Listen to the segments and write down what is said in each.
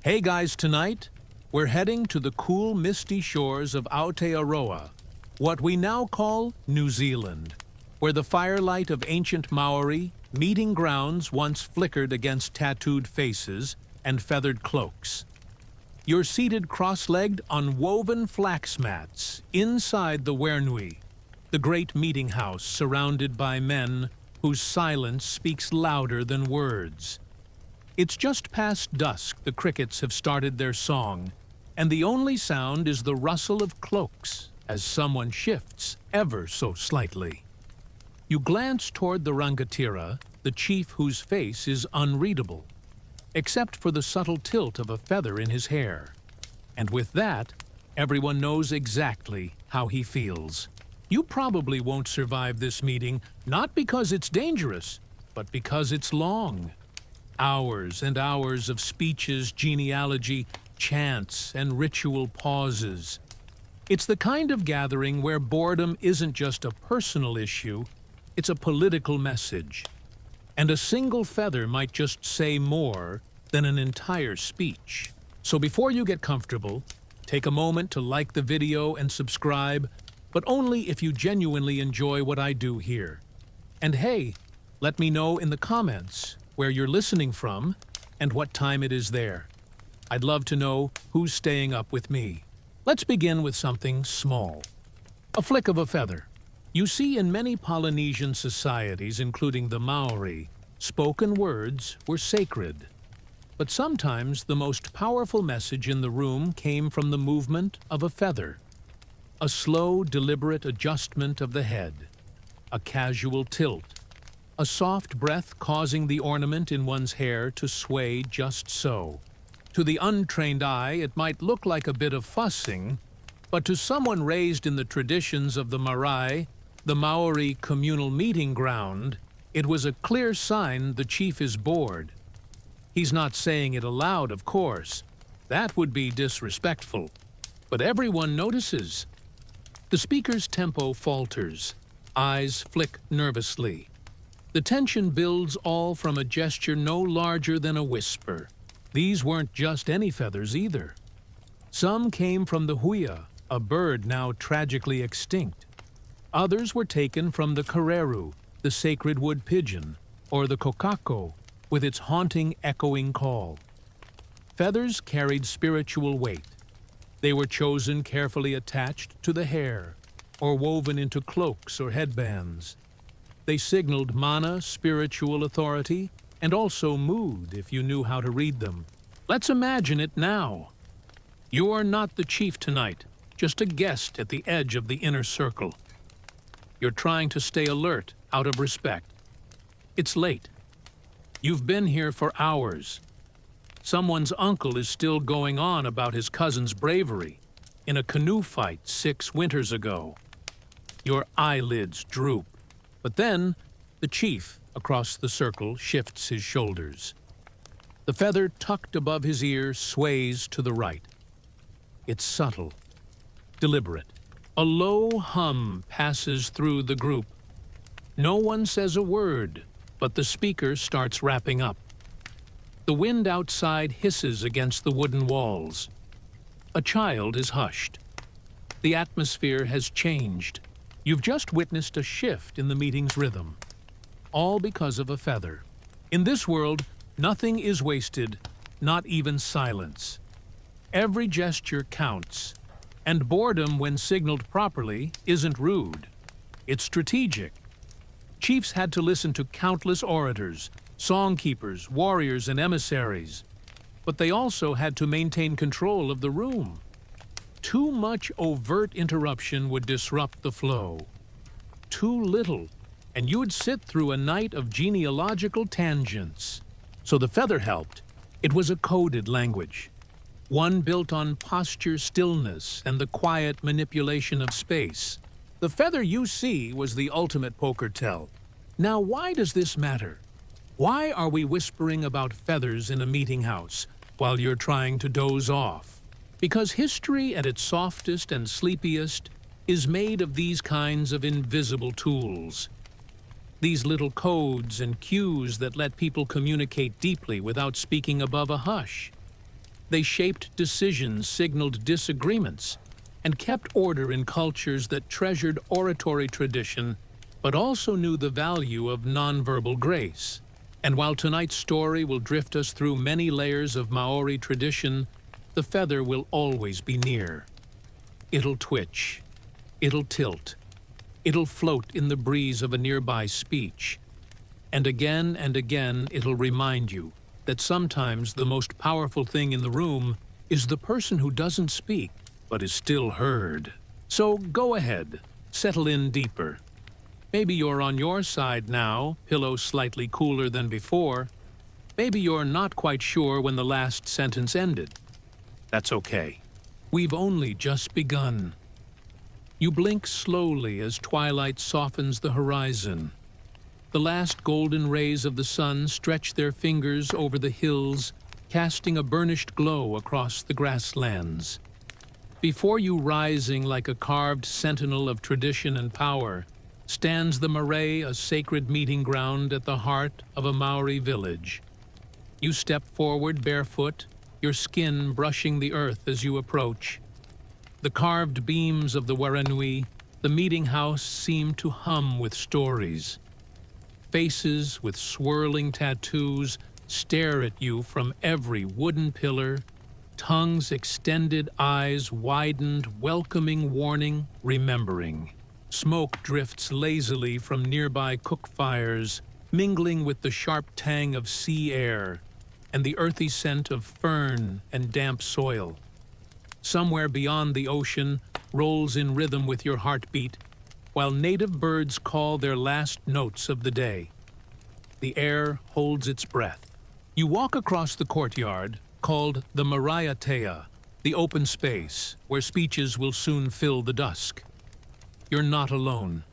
Hey guys, tonight we're heading to the cool, misty shores of Aotearoa, what we now call New Zealand, where the firelight of ancient Maori meeting grounds once flickered against tattooed faces and feathered cloaks. You're seated cross-legged on woven flax mats inside the Wernui, the great meeting house surrounded by men whose silence speaks louder than words. It's just past dusk, the crickets have started their song, and the only sound is the rustle of cloaks as someone shifts ever so slightly. You glance toward the rangatira, the chief whose face is unreadable, except for the subtle tilt of a feather in his hair. And with that, everyone knows exactly how he feels. You probably won't survive this meeting, not because it's dangerous, but because it's long. Hours and hours of speeches, genealogy, chants, and ritual pauses. It's the kind of gathering where boredom isn't just a personal issue, it's a political message. And a single feather might just say more than an entire speech. So before you get comfortable, take a moment to like the video and subscribe, but only if you genuinely enjoy what I do here. And hey, let me know in the comments where you're listening from and what time it is there. I'd love to know who's staying up with me. Let's begin with something small. A flick of a feather. You see, in many Polynesian societies, including the Maori, spoken words were sacred. But sometimes the most powerful message in the room came from the movement of a feather. A slow, deliberate adjustment of the head. A casual tilt. A soft breath causing the ornament in one's hair to sway just so. To the untrained eye, it might look like a bit of fussing, but to someone raised in the traditions of the marae, the Maori communal meeting ground, it was a clear sign the chief is bored. He's not saying it aloud, of course. That would be disrespectful. But everyone notices. The speaker's tempo falters. Eyes flick nervously. The tension builds, all from a gesture no larger than a whisper. These weren't just any feathers either. Some came from the huia, a bird now tragically extinct. Others were taken from the kareru, the sacred wood pigeon, or the kokako, with its haunting, echoing call. Feathers carried spiritual weight. They were chosen carefully attached to the hair, or woven into cloaks or headbands. They signaled mana, spiritual authority, and also mood if you knew how to read them. Let's imagine it now. You are not the chief tonight, just a guest at the edge of the inner circle. You're trying to stay alert out of respect. It's late. You've been here for hours. Someone's uncle is still going on about his cousin's bravery in a canoe fight 6 winters ago. Your eyelids droop. But then, the chief across the circle shifts his shoulders. The feather tucked above his ear sways to the right. It's subtle, deliberate. A low hum passes through the group. No one says a word, but the speaker starts wrapping up. The wind outside hisses against the wooden walls. A child is hushed. The atmosphere has changed. You've just witnessed a shift in the meeting's rhythm, all because of a feather. In this world, nothing is wasted, not even silence. Every gesture counts, and boredom, when signaled properly, isn't rude. It's strategic. Chiefs had to listen to countless orators, songkeepers, warriors, and emissaries, but they also had to maintain control of the room. Too much overt interruption would disrupt the flow. Too little, and you'd sit through a night of genealogical tangents. So the feather helped. It was a coded language, one built on posture, stillness, and the quiet manipulation of space. The feather you see was the ultimate poker tell. Now, why does this matter? Why are we whispering about feathers in a meeting house while you're trying to doze off? Because history at its softest and sleepiest is made of these kinds of invisible tools. These little codes and cues that let people communicate deeply without speaking above a hush. They shaped decisions, signaled disagreements, and kept order in cultures that treasured oratory tradition but also knew the value of nonverbal grace. And while tonight's story will drift us through many layers of Maori tradition, the feather will always be near. It'll twitch, it'll tilt, it'll float in the breeze of a nearby speech. And again it'll remind you that sometimes the most powerful thing in the room is the person who doesn't speak but is still heard. So go ahead, settle in deeper. Maybe you're on your side now, pillow slightly cooler than before. Maybe you're not quite sure when the last sentence ended. That's okay. We've only just begun. You blink slowly as twilight softens the horizon. The last golden rays of the sun stretch their fingers over the hills, casting a burnished glow across the grasslands. Before you, rising like a carved sentinel of tradition and power, stands the marae, a sacred meeting ground at the heart of a Maori village. You step forward barefoot, your skin brushing the earth as you approach. The carved beams of the Waranui, the meeting house, seem to hum with stories. Faces with swirling tattoos stare at you from every wooden pillar, tongues extended, eyes widened, welcoming, warning, remembering. Smoke drifts lazily from nearby cook fires, mingling with the sharp tang of sea air and the earthy scent of fern and damp soil. Somewhere beyond the ocean rolls in rhythm with your heartbeat, while native birds call their last notes of the day. The air holds its breath. You walk across the courtyard, called the Mariatea, the open space where speeches will soon fill the dusk. You're not alone.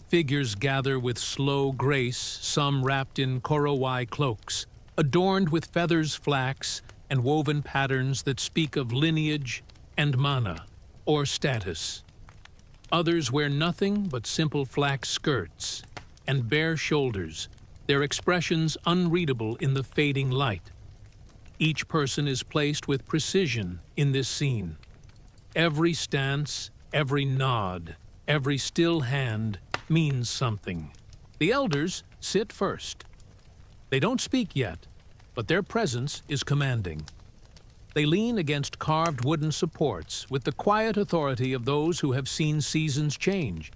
Figures gather with slow grace, some wrapped in korowai cloaks, adorned with feathers, flax, and woven patterns that speak of lineage and mana, or status. Others wear nothing but simple flax skirts and bare shoulders, their expressions unreadable in the fading light. Each person is placed with precision in this scene. Every stance, every nod, every still hand means something. The elders sit first. They don't speak yet, but their presence is commanding. They lean against carved wooden supports with the quiet authority of those who have seen seasons change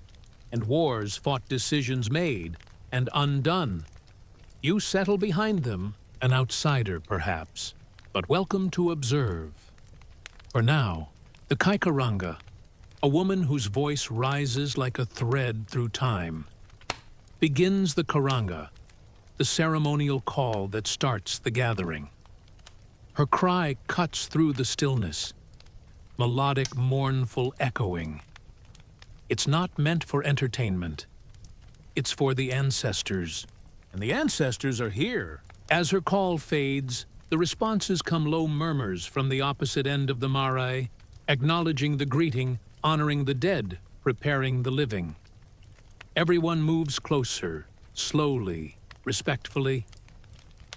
and wars fought, decisions made and undone. You settle behind them, an outsider perhaps, but welcome to observe. For now, the Kaikaranga, a woman whose voice rises like a thread through time, begins the karanga, the ceremonial call that starts the gathering. Her cry cuts through the stillness, melodic, mournful echoing. It's not meant for entertainment. It's for the ancestors. And the ancestors are here. As her call fades, the responses come low murmurs from the opposite end of the marae, acknowledging the greeting, honoring the dead, preparing the living. Everyone moves closer, slowly, respectfully.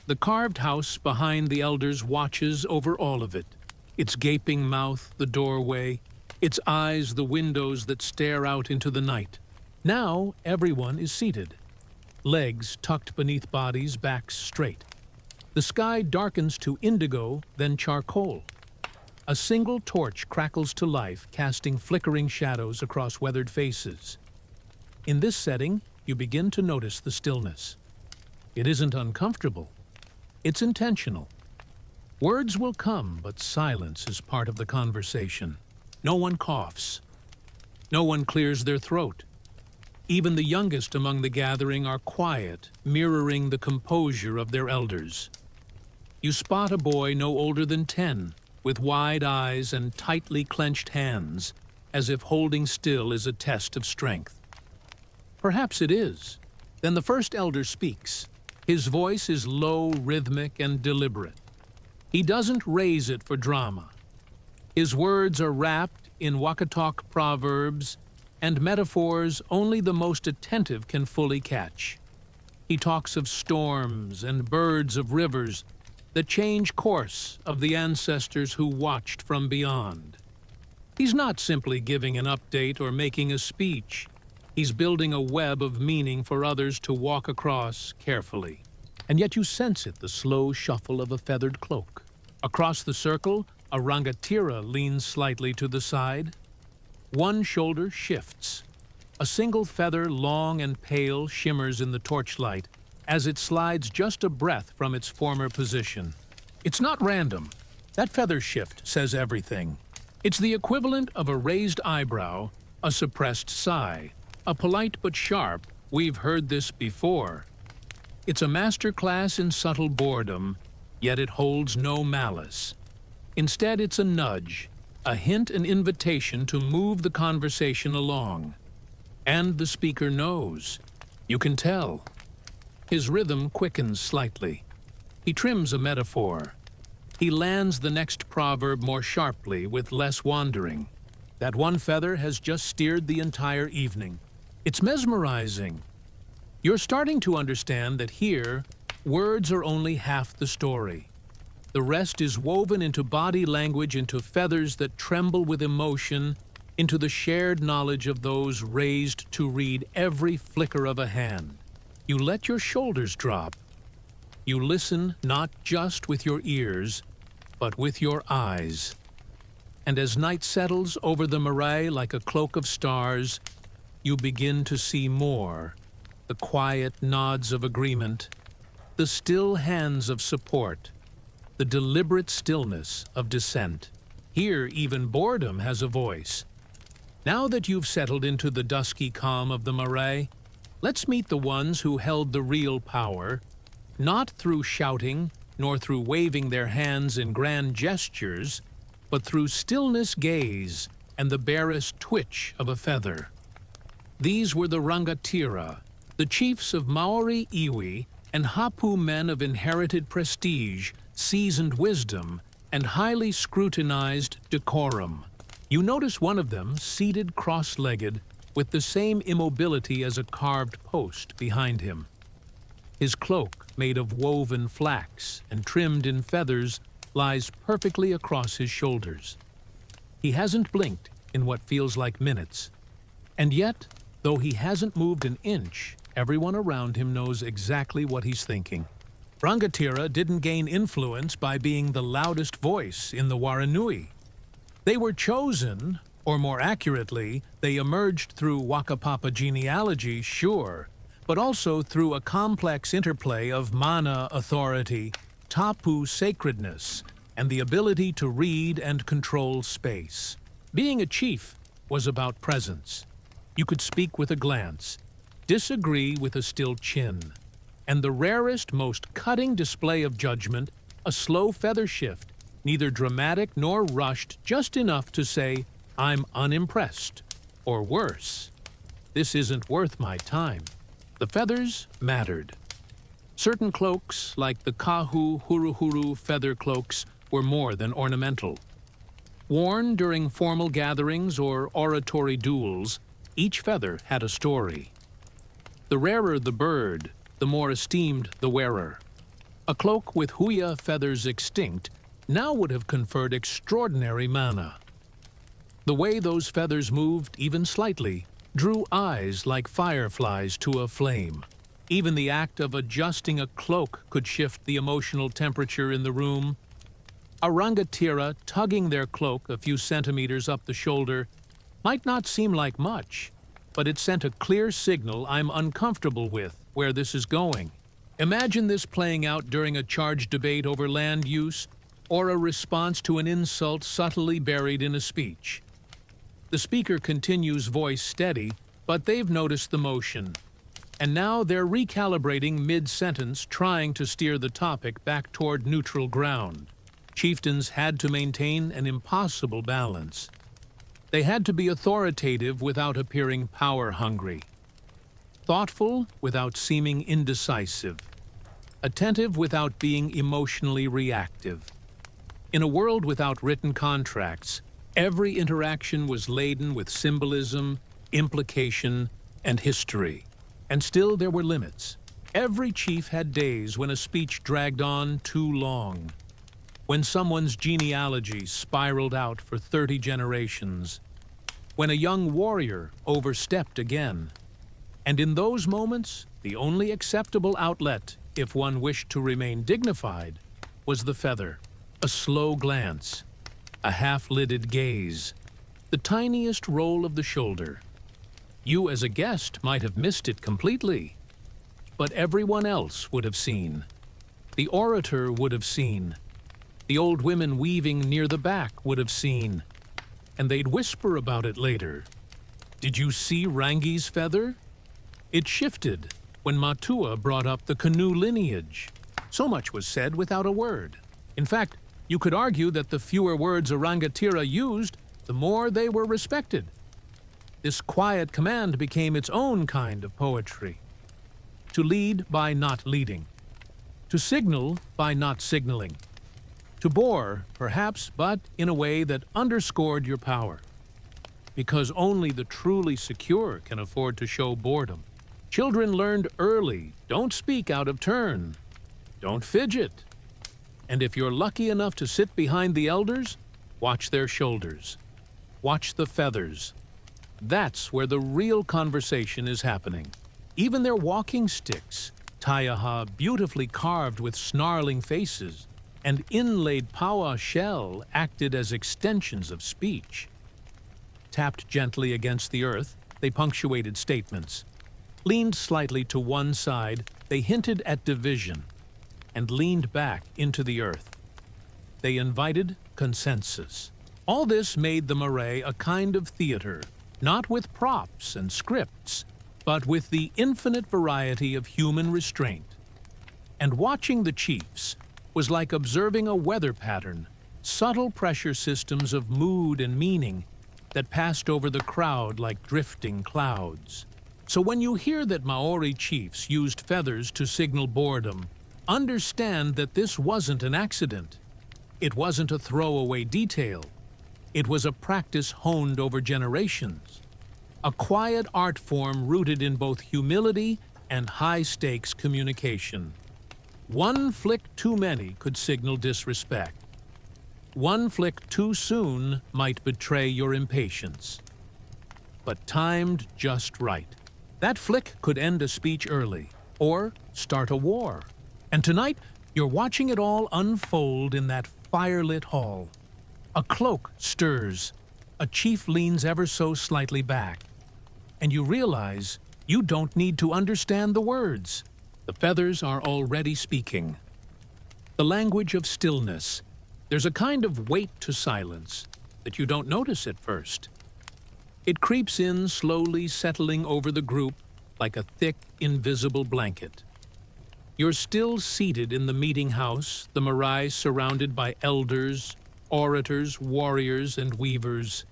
The carved house behind the elders watches over all of it. Its gaping mouth, the doorway, its eyes, the windows that stare out into the night. Now everyone is seated, legs tucked beneath bodies, backs straight. The sky darkens to indigo, then charcoal. A single torch crackles to life, casting flickering shadows across weathered faces. In this setting, you begin to notice the stillness. It isn't uncomfortable. It's intentional. Words will come, but silence is part of the conversation. No one coughs. No one clears their throat. Even the youngest among the gathering are quiet, mirroring the composure of their elders. You spot a boy no older than 10, with wide eyes and tightly clenched hands, as if holding still is a test of strength. Perhaps it is. Then the first elder speaks. His voice is low, rhythmic, and deliberate. He doesn't raise it for drama. His words are wrapped in Wakatok proverbs and metaphors only the most attentive can fully catch. He talks of storms and birds of rivers the change course of the ancestors who watched from beyond. He's not simply giving an update or making a speech. He's building a web of meaning for others to walk across carefully. And yet you sense it, the slow shuffle of a feathered cloak. Across the circle, a rangatira leans slightly to the side. One shoulder shifts. A single feather, long and pale, shimmers in the torchlight as it slides just a breath from its former position. It's not random. That feather shift says everything. It's the equivalent of a raised eyebrow, a suppressed sigh, a polite but sharp, "We've heard this before." It's a master class in subtle boredom, yet it holds no malice. Instead, it's a nudge, a hint, an invitation to move the conversation along. And the speaker knows. You can tell. His rhythm quickens slightly. He trims a metaphor. He lands the next proverb more sharply, with less wandering. That one feather has just steered the entire evening. It's mesmerizing. You're starting to understand that here, words are only half the story. The rest is woven into body language, into feathers that tremble with emotion, into the shared knowledge of those raised to read every flicker of a hand. You let your shoulders drop. You listen not just with your ears, but with your eyes. And as night settles over the marae like a cloak of stars, you begin to see more. The quiet nods of agreement, the still hands of support, the deliberate stillness of dissent. Here, even boredom has a voice. Now that you've settled into the dusky calm of the marae, let's meet the ones who held the real power, not through shouting, nor through waving their hands in grand gestures, but through stillness gaze and the barest twitch of a feather. These were the rangatira, the chiefs of Maori iwi and Hapu, men of inherited prestige, seasoned wisdom, and highly scrutinized decorum. You notice one of them seated cross-legged, with the same immobility as a carved post behind him. His cloak, made of woven flax and trimmed in feathers, lies perfectly across his shoulders. He hasn't blinked in what feels like minutes. And yet, though he hasn't moved an inch, everyone around him knows exactly what he's thinking. Rangatira didn't gain influence by being the loudest voice in the Waranui. They were chosen, or more accurately, they emerged through Wakapapa genealogy, sure, but also through a complex interplay of mana authority, tapu sacredness, and the ability to read and control space. Being a chief was about presence. You could speak with a glance, disagree with a still chin, and the rarest, most cutting display of judgment, a slow feather shift, neither dramatic nor rushed, just enough to say, "I'm unimpressed," or worse, "This isn't worth my time." The feathers mattered. Certain cloaks, like the kahu huruhuru feather cloaks, were more than ornamental. Worn during formal gatherings or oratory duels, each feather had a story. The rarer the bird, the more esteemed the wearer. A cloak with huia feathers extinct now would have conferred extraordinary mana. The way those feathers moved, even slightly, drew eyes like fireflies to a flame. Even the act of adjusting a cloak could shift the emotional temperature in the room. A rangatira tugging their cloak a few centimeters up the shoulder might not seem like much, but it sent a clear signal I'm uncomfortable with where this is going. Imagine this playing out during a charged debate over land use or a response to an insult subtly buried in a speech. The speaker continues voice steady, but they've noticed the motion. And now they're recalibrating mid-sentence, trying to steer the topic back toward neutral ground. Chieftains had to maintain an impossible balance. They had to be authoritative without appearing power-hungry, thoughtful without seeming indecisive, attentive without being emotionally reactive. In a world without written contracts, every interaction was laden with symbolism, implication, and history. And still there were limits. Every chief had days when a speech dragged on too long, when someone's genealogy spiraled out for 30 generations, when a young warrior overstepped again. And in those moments, the only acceptable outlet, if one wished to remain dignified, was the feather. A slow glance, a half-lidded gaze, the tiniest roll of the shoulder. You as a guest might have missed it completely, but everyone else would have seen. The orator would have seen. The old women weaving near the back would have seen. And they'd whisper about it later. Did you see Rangi's feather? It shifted when Matua brought up the canoe lineage. So much was said without a word. In fact, you could argue that the fewer words a Rangatira used, the more they were respected. This quiet command became its own kind of poetry. To lead by not leading. To signal by not signaling. To bore, perhaps, but in a way that underscored your power. Because only the truly secure can afford to show boredom. Children learned early, don't speak out of turn. Don't fidget. And if you're lucky enough to sit behind the elders, watch their shoulders. Watch the feathers. That's where the real conversation is happening. Even their walking sticks, Tayaha beautifully carved with snarling faces, and inlaid paua shell acted as extensions of speech. Tapped gently against the earth, they punctuated statements. Leaned slightly to one side, they hinted at division, and leaned back into the earth. They invited consensus. All this made the marae a kind of theater, not with props and scripts, but with the infinite variety of human restraint. And watching the chiefs was like observing a weather pattern, subtle pressure systems of mood and meaning that passed over the crowd like drifting clouds. So when you hear that Maori chiefs used feathers to signal boredom, understand that this wasn't an accident. It wasn't a throwaway detail. It was a practice honed over generations. A quiet art form rooted in both humility and high-stakes communication. One flick too many could signal disrespect. One flick too soon might betray your impatience. But timed just right. That flick could end a speech early, or start a war. And tonight, you're watching it all unfold in that firelit hall. A cloak stirs, a chief leans ever so slightly back, and you realize you don't need to understand the words. The feathers are already speaking. The language of stillness. There's a kind of weight to silence that you don't notice at first. It creeps in slowly, settling over the group like a thick, invisible blanket. You're still seated in the meeting house, the marae surrounded by elders, orators, warriors, and weavers.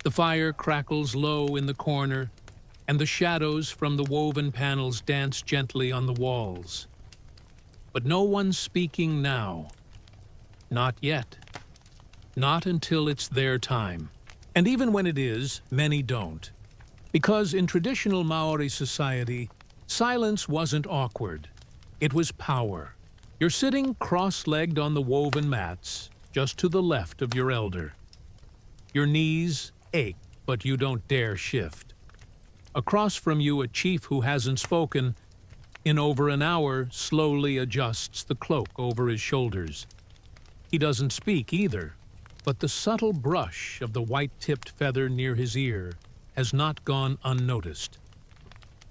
The fire crackles low in the corner, and the shadows from the woven panels dance gently on the walls. But no one's speaking now. Not yet. Not until it's their time. And even when it is, many don't. Because in traditional Maori society, silence wasn't awkward. It was power. You're sitting cross-legged on the woven mats, just to the left of your elder. Your knees ache, but you don't dare shift. Across from you, a chief who hasn't spoken in over an hour slowly adjusts the cloak over his shoulders. He doesn't speak either, but the subtle brush of the white-tipped feather near his ear has not gone unnoticed.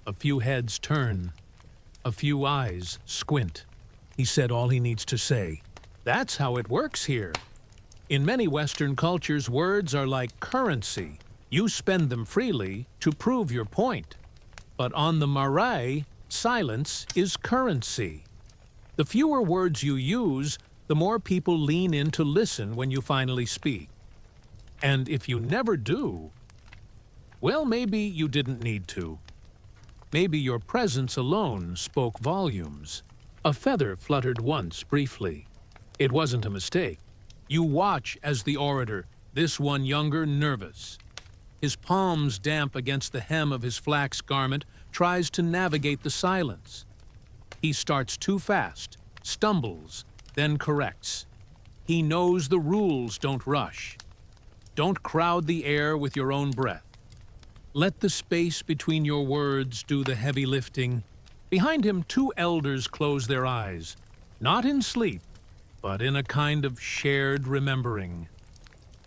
A few heads turn. A few eyes squint. He said all he needs to say. That's how it works here. In many Western cultures, words are like currency. You spend them freely to prove your point. But on the marae, silence is currency. The fewer words you use, the more people lean in to listen when you finally speak. And if you never do, well, maybe you didn't need to. Maybe your presence alone spoke volumes. A feather fluttered once, briefly. It wasn't a mistake. You watch as the orator, this one younger, nervous. His palms damp against the hem of his flax garment, tries to navigate the silence. He starts too fast, stumbles, then corrects. He knows the rules don't rush. Don't crowd the air with your own breath. Let the space between your words do the heavy lifting. Behind him, two elders close their eyes, not in sleep, but in a kind of shared remembering.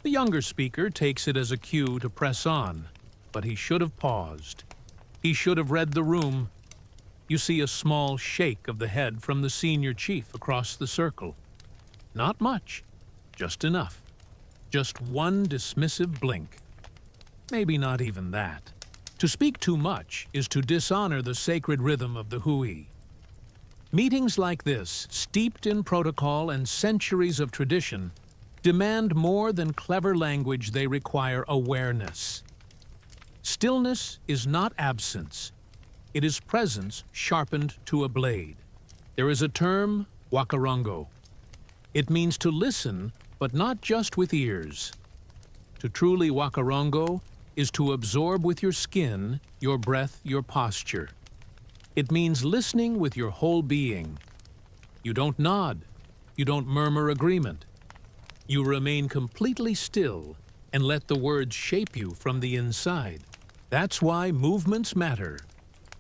The younger speaker takes it as a cue to press on, but he should have paused. He should have read the room. You see a small shake of the head from the senior chief across the circle. Not much, just enough. Just one dismissive blink. Maybe not even that. To speak too much is to dishonor the sacred rhythm of the hui. Meetings like this, steeped in protocol and centuries of tradition, demand more than clever language. They require awareness. Stillness is not absence. It is presence sharpened to a blade. There is a term, wakarango. It means to listen, but not just with ears. To truly wakarango is to absorb with your skin, your breath, your posture. It means listening with your whole being. You don't nod. You don't murmur agreement. You remain completely still and let the words shape you from the inside. That's why movements matter.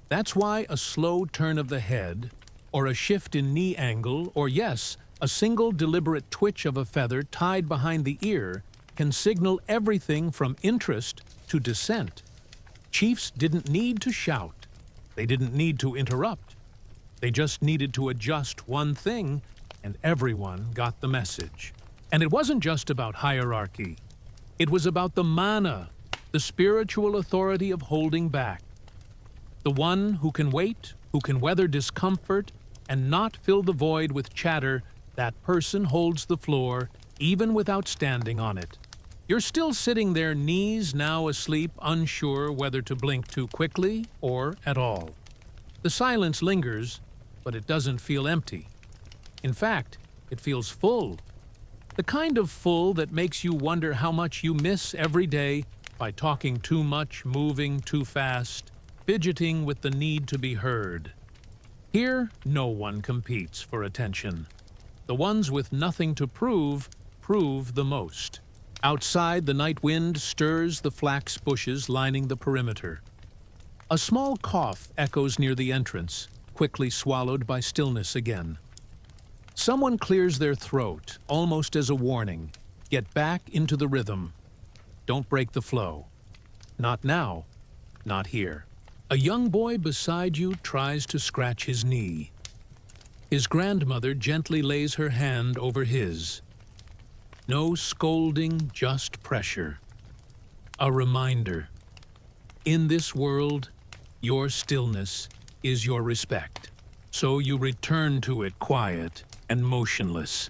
That's why a slow turn of the head, or a shift in knee angle, or yes, a single deliberate twitch of a feather tied behind the ear can signal everything from interest to dissent. Chiefs didn't need to shout. They didn't need to interrupt. They just needed to adjust one thing, and everyone got the message. And it wasn't just about hierarchy. It was about the mana, the spiritual authority of holding back. The one who can wait, who can weather discomfort, and not fill the void with chatter. That person holds the floor, even without standing on it. You're still sitting there, knees now asleep, unsure whether to blink too quickly or at all. The silence lingers, but it doesn't feel empty. In fact, it feels full. The kind of full that makes you wonder how much you miss every day by talking too much, moving too fast, fidgeting with the need to be heard. Here, no one competes for attention. The ones with nothing to prove the most. Outside, the night wind stirs the flax bushes lining the perimeter. A small cough echoes near the entrance, quickly swallowed by stillness again. Someone clears their throat, almost as a warning. Get back into the rhythm. Don't break the flow. Not now, not here. A young boy beside you tries to scratch his knee. His grandmother gently lays her hand over his. No scolding, just pressure. A reminder. In this world, your stillness is your respect. So you return to it quiet and motionless.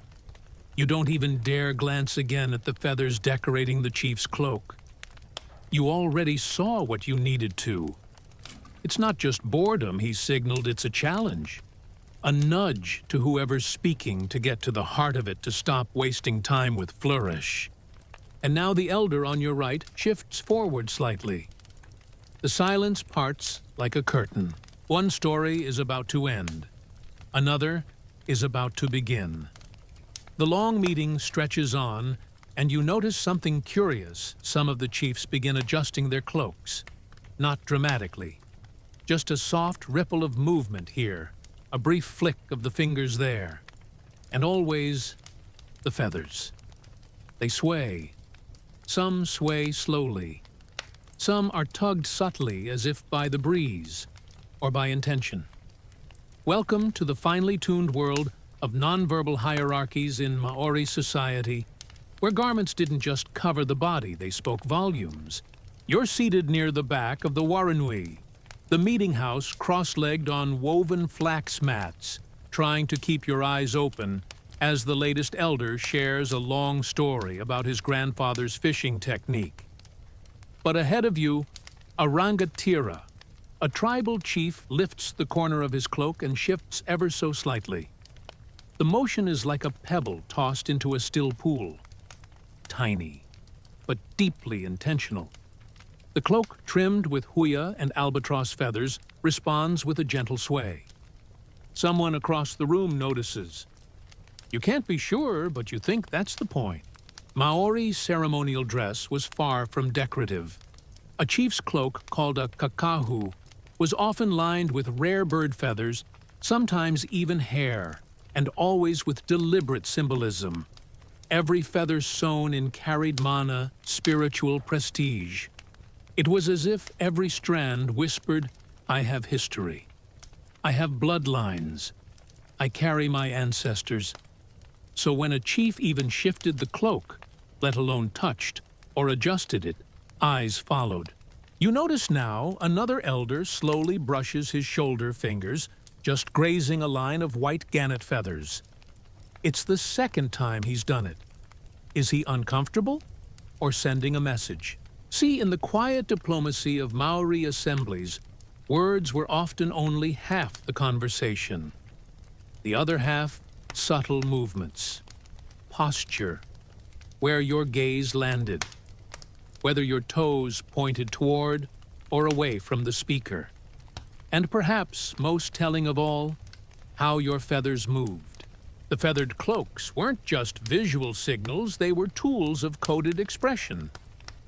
You don't even dare glance again at the feathers decorating the chief's cloak. You already saw what you needed to. It's not just boredom, he signaled, it's a challenge. A nudge to whoever's speaking to get to the heart of it, to stop wasting time with flourish. And now the elder on your right shifts forward slightly. The silence parts like a curtain. One story is about to end. Another is about to begin. The long meeting stretches on, and you notice something curious. Some of the chiefs begin adjusting their cloaks. Not dramatically. Just a soft ripple of movement here. A brief flick of the fingers there. And always the feathers. They sway. Some sway slowly. Some are tugged subtly as if by the breeze or by intention. Welcome to the finely tuned world of nonverbal hierarchies in Maori society, where garments didn't just cover the body, they spoke volumes. You're seated near the back of the waranui, the meeting house cross-legged on woven flax mats, trying to keep your eyes open as the latest elder shares a long story about his grandfather's fishing technique. But ahead of you, a rangatira, a tribal chief, lifts the corner of his cloak and shifts ever so slightly. The motion is like a pebble tossed into a still pool. Tiny, but deeply intentional. The cloak, trimmed with huia and albatross feathers, responds with a gentle sway. Someone across the room notices. You can't be sure, but you think that's the point. Maori ceremonial dress was far from decorative. A chief's cloak, called a kakahu, was often lined with rare bird feathers, sometimes even hair, and always with deliberate symbolism. Every feather sewn in carried mana, spiritual prestige. It was as if every strand whispered, I have history. I have bloodlines. I carry my ancestors. So when a chief even shifted the cloak, let alone touched or adjusted it, eyes followed. You notice now another elder slowly brushes his shoulder fingers, just grazing a line of white gannet feathers. It's the second time he's done it. Is he uncomfortable or sending a message? See, in the quiet diplomacy of Maori assemblies, words were often only half the conversation. The other half, subtle movements, posture, where your gaze landed, whether your toes pointed toward or away from the speaker. And perhaps, most telling of all, how your feathers moved. The feathered cloaks weren't just visual signals, they were tools of coded expression.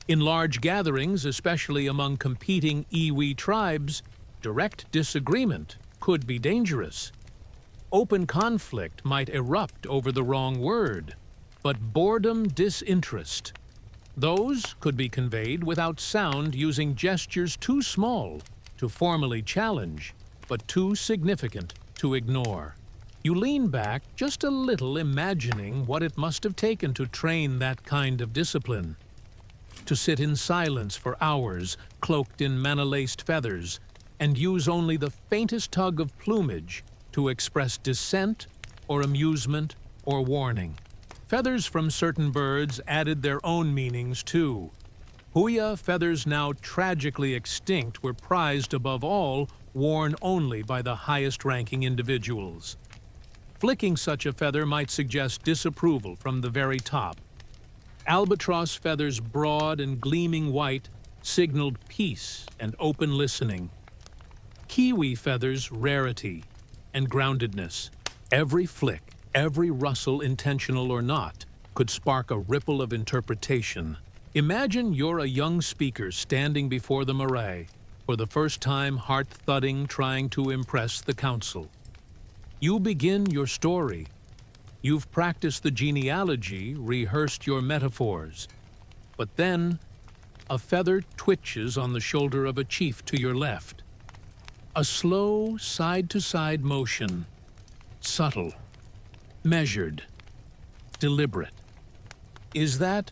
In large gatherings, especially among competing iwi tribes, direct disagreement could be dangerous. Open conflict might erupt over the wrong word, but boredom, disinterest, those could be conveyed without sound using gestures too small to formally challenge, but too significant to ignore. You lean back just a little, imagining what it must have taken to train that kind of discipline. To sit in silence for hours, cloaked in mana-laced feathers, and use only the faintest tug of plumage to express dissent or amusement or warning. Feathers from certain birds added their own meanings too. Huia feathers now tragically extinct were prized above all, worn only by the highest-ranking individuals. Flicking such a feather might suggest disapproval from the very top. Albatross feathers, broad and gleaming white, signaled peace and open listening. Kiwi feathers, rarity and groundedness. Every flick, every rustle, intentional or not, could spark a ripple of interpretation. Imagine you're a young speaker standing before the marae, for the first time heart-thudding, trying to impress the council. You begin your story. You've practiced the genealogy, rehearsed your metaphors. But then, a feather twitches on the shoulder of a chief to your left. A slow, side-to-side motion, subtle, measured, deliberate. Is that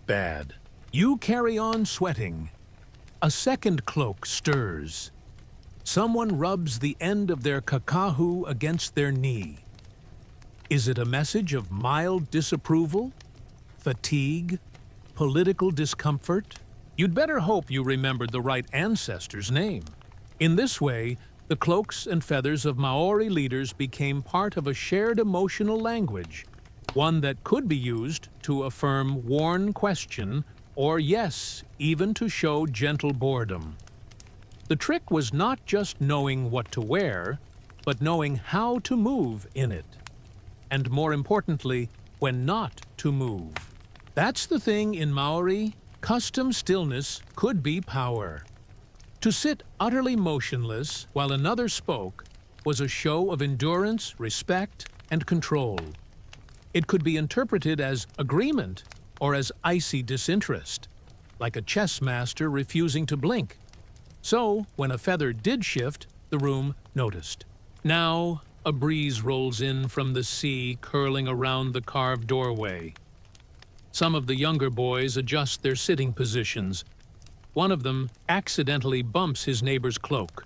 bad? You carry on sweating. A second cloak stirs. Someone rubs the end of their kakahu against their knee. Is it a message of mild disapproval, fatigue, political discomfort? You'd better hope you remembered the right ancestor's name. In this way, the cloaks and feathers of Maori leaders became part of a shared emotional language, one that could be used to affirm worn question or, yes, even to show gentle boredom. The trick was not just knowing what to wear, but knowing how to move in it. And more importantly, when not to move. That's the thing in Maori, custom stillness could be power. To sit utterly motionless while another spoke was a show of endurance, respect, and control. It could be interpreted as agreement or as icy disinterest, like a chess master refusing to blink. So, when a feather did shift, the room noticed. Now, a breeze rolls in from the sea, curling around the carved doorway. Some of the younger boys adjust their sitting positions. One of them accidentally bumps his neighbor's cloak.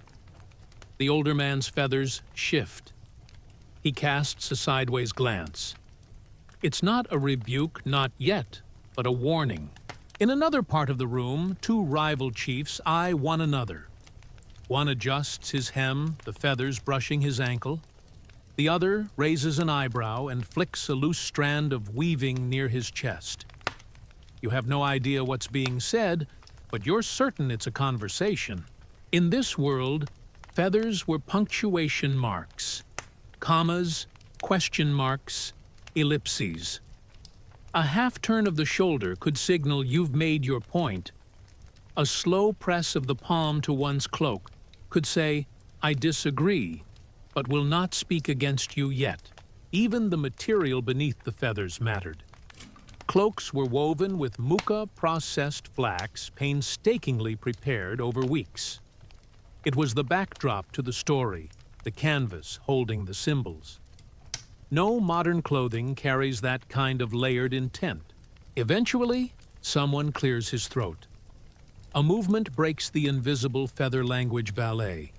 The older man's feathers shift. He casts a sideways glance. It's not a rebuke, not yet, but a warning. In another part of the room, two rival chiefs eye one another. One adjusts his hem, the feathers brushing his ankle. The other raises an eyebrow and flicks a loose strand of weaving near his chest. You have no idea what's being said, but you're certain it's a conversation. In this world, feathers were punctuation marks. commas, question marks, ellipses. A half turn of the shoulder could signal you've made your point. A slow press of the palm to one's cloak could say, I disagree, but will not speak against you yet. Even the material beneath the feathers mattered. Cloaks were woven with muka-processed flax painstakingly prepared over weeks. It was the backdrop to the story, the canvas holding the symbols. No modern clothing carries that kind of layered intent. Eventually, someone clears his throat. A movement breaks the invisible feather language ballet.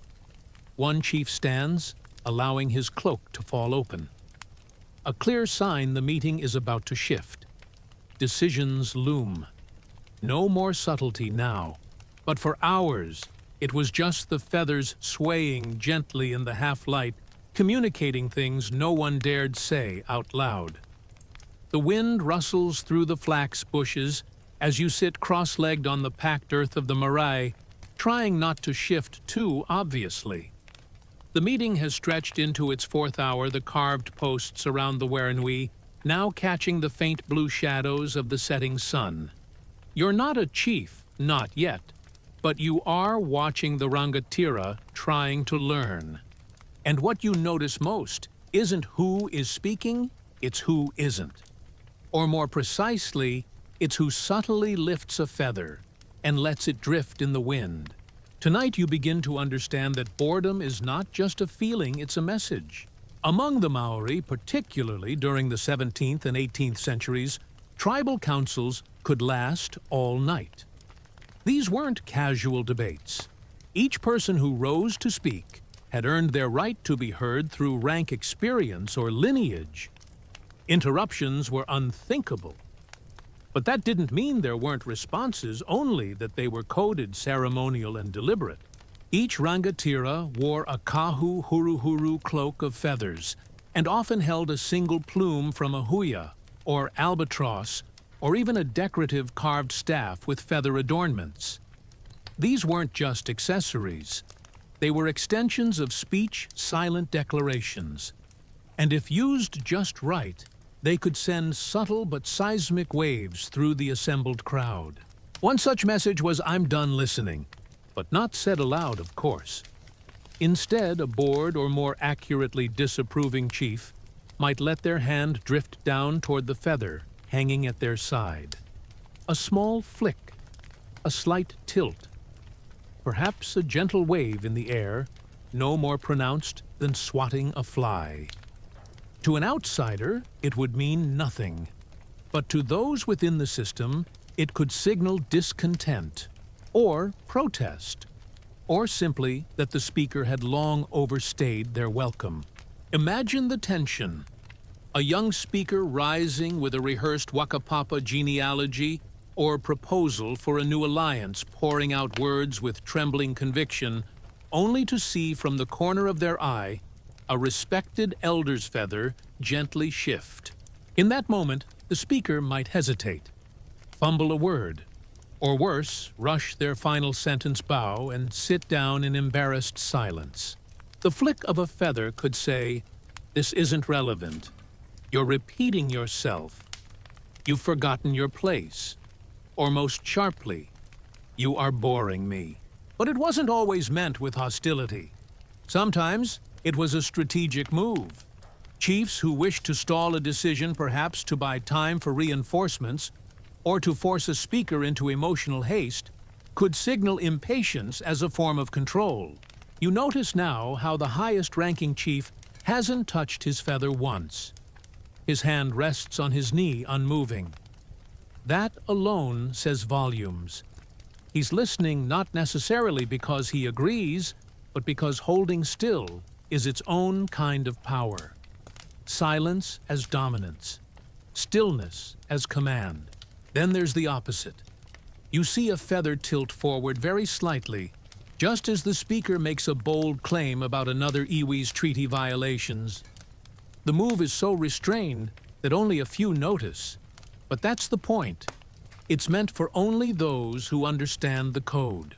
One chief stands, allowing his cloak to fall open. A clear sign the meeting is about to shift. Decisions loom. No more subtlety now, but for hours it was just the feathers swaying gently in the half-light, communicating things no one dared say out loud. The wind rustles through the flax bushes as you sit cross-legged on the packed earth of the marae, trying not to shift too obviously. The meeting has stretched into its fourth hour, the carved posts around the Werenui, now catching the faint blue shadows of the setting sun. You're not a chief, not yet, but you are watching the Rangatira trying to learn. And what you notice most isn't who is speaking, it's who isn't. Or more precisely, it's who subtly lifts a feather and lets it drift in the wind. Tonight you begin to understand that boredom is not just a feeling, it's a message. Among the Maori, particularly during the 17th and 18th centuries, tribal councils could last all night. These weren't casual debates. Each person who rose to speak had earned their right to be heard through rank experience or lineage. Interruptions were unthinkable. But that didn't mean there weren't responses, only that they were coded, ceremonial, and deliberate. Each Rangatira wore a kahu huru cloak of feathers, and often held a single plume from a huia, or albatross, or even a decorative carved staff with feather adornments. These weren't just accessories. They were extensions of speech, silent declarations. And if used just right, they could send subtle but seismic waves through the assembled crowd. One such message was, I'm done listening, but not said aloud, of course. Instead, a bored or more accurately disapproving chief might let their hand drift down toward the feather hanging at their side. A small flick, a slight tilt, perhaps a gentle wave in the air, no more pronounced than swatting a fly. To an outsider, it would mean nothing, but to those within the system, it could signal discontent, or protest, or simply that the speaker had long overstayed their welcome. Imagine the tension. A young speaker rising with a rehearsed Wakapapa genealogy or proposal for a new alliance, pouring out words with trembling conviction, only to see from the corner of their eye a respected elder's feather gently shift. In that moment, the speaker might hesitate, fumble a word, or worse, rush their final sentence bow and sit down in embarrassed silence. The flick of a feather could say, "This isn't relevant. You're repeating yourself. You've forgotten your place." Or most sharply, "You are boring me." But it wasn't always meant with hostility. Sometimes it was a strategic move. Chiefs who wished to stall a decision, perhaps to buy time for reinforcements, or to force a speaker into emotional haste, could signal impatience as a form of control. You notice now how the highest-ranking chief hasn't touched his feather once. His hand rests on his knee, unmoving. That alone says volumes. He's listening not necessarily because he agrees, but because holding still is its own kind of power. Silence as dominance, stillness as command. Then there's the opposite. You see a feather tilt forward very slightly, just as the speaker makes a bold claim about another iwi's treaty violations. The move is so restrained that only a few notice. But that's the point. It's meant for only those who understand the code.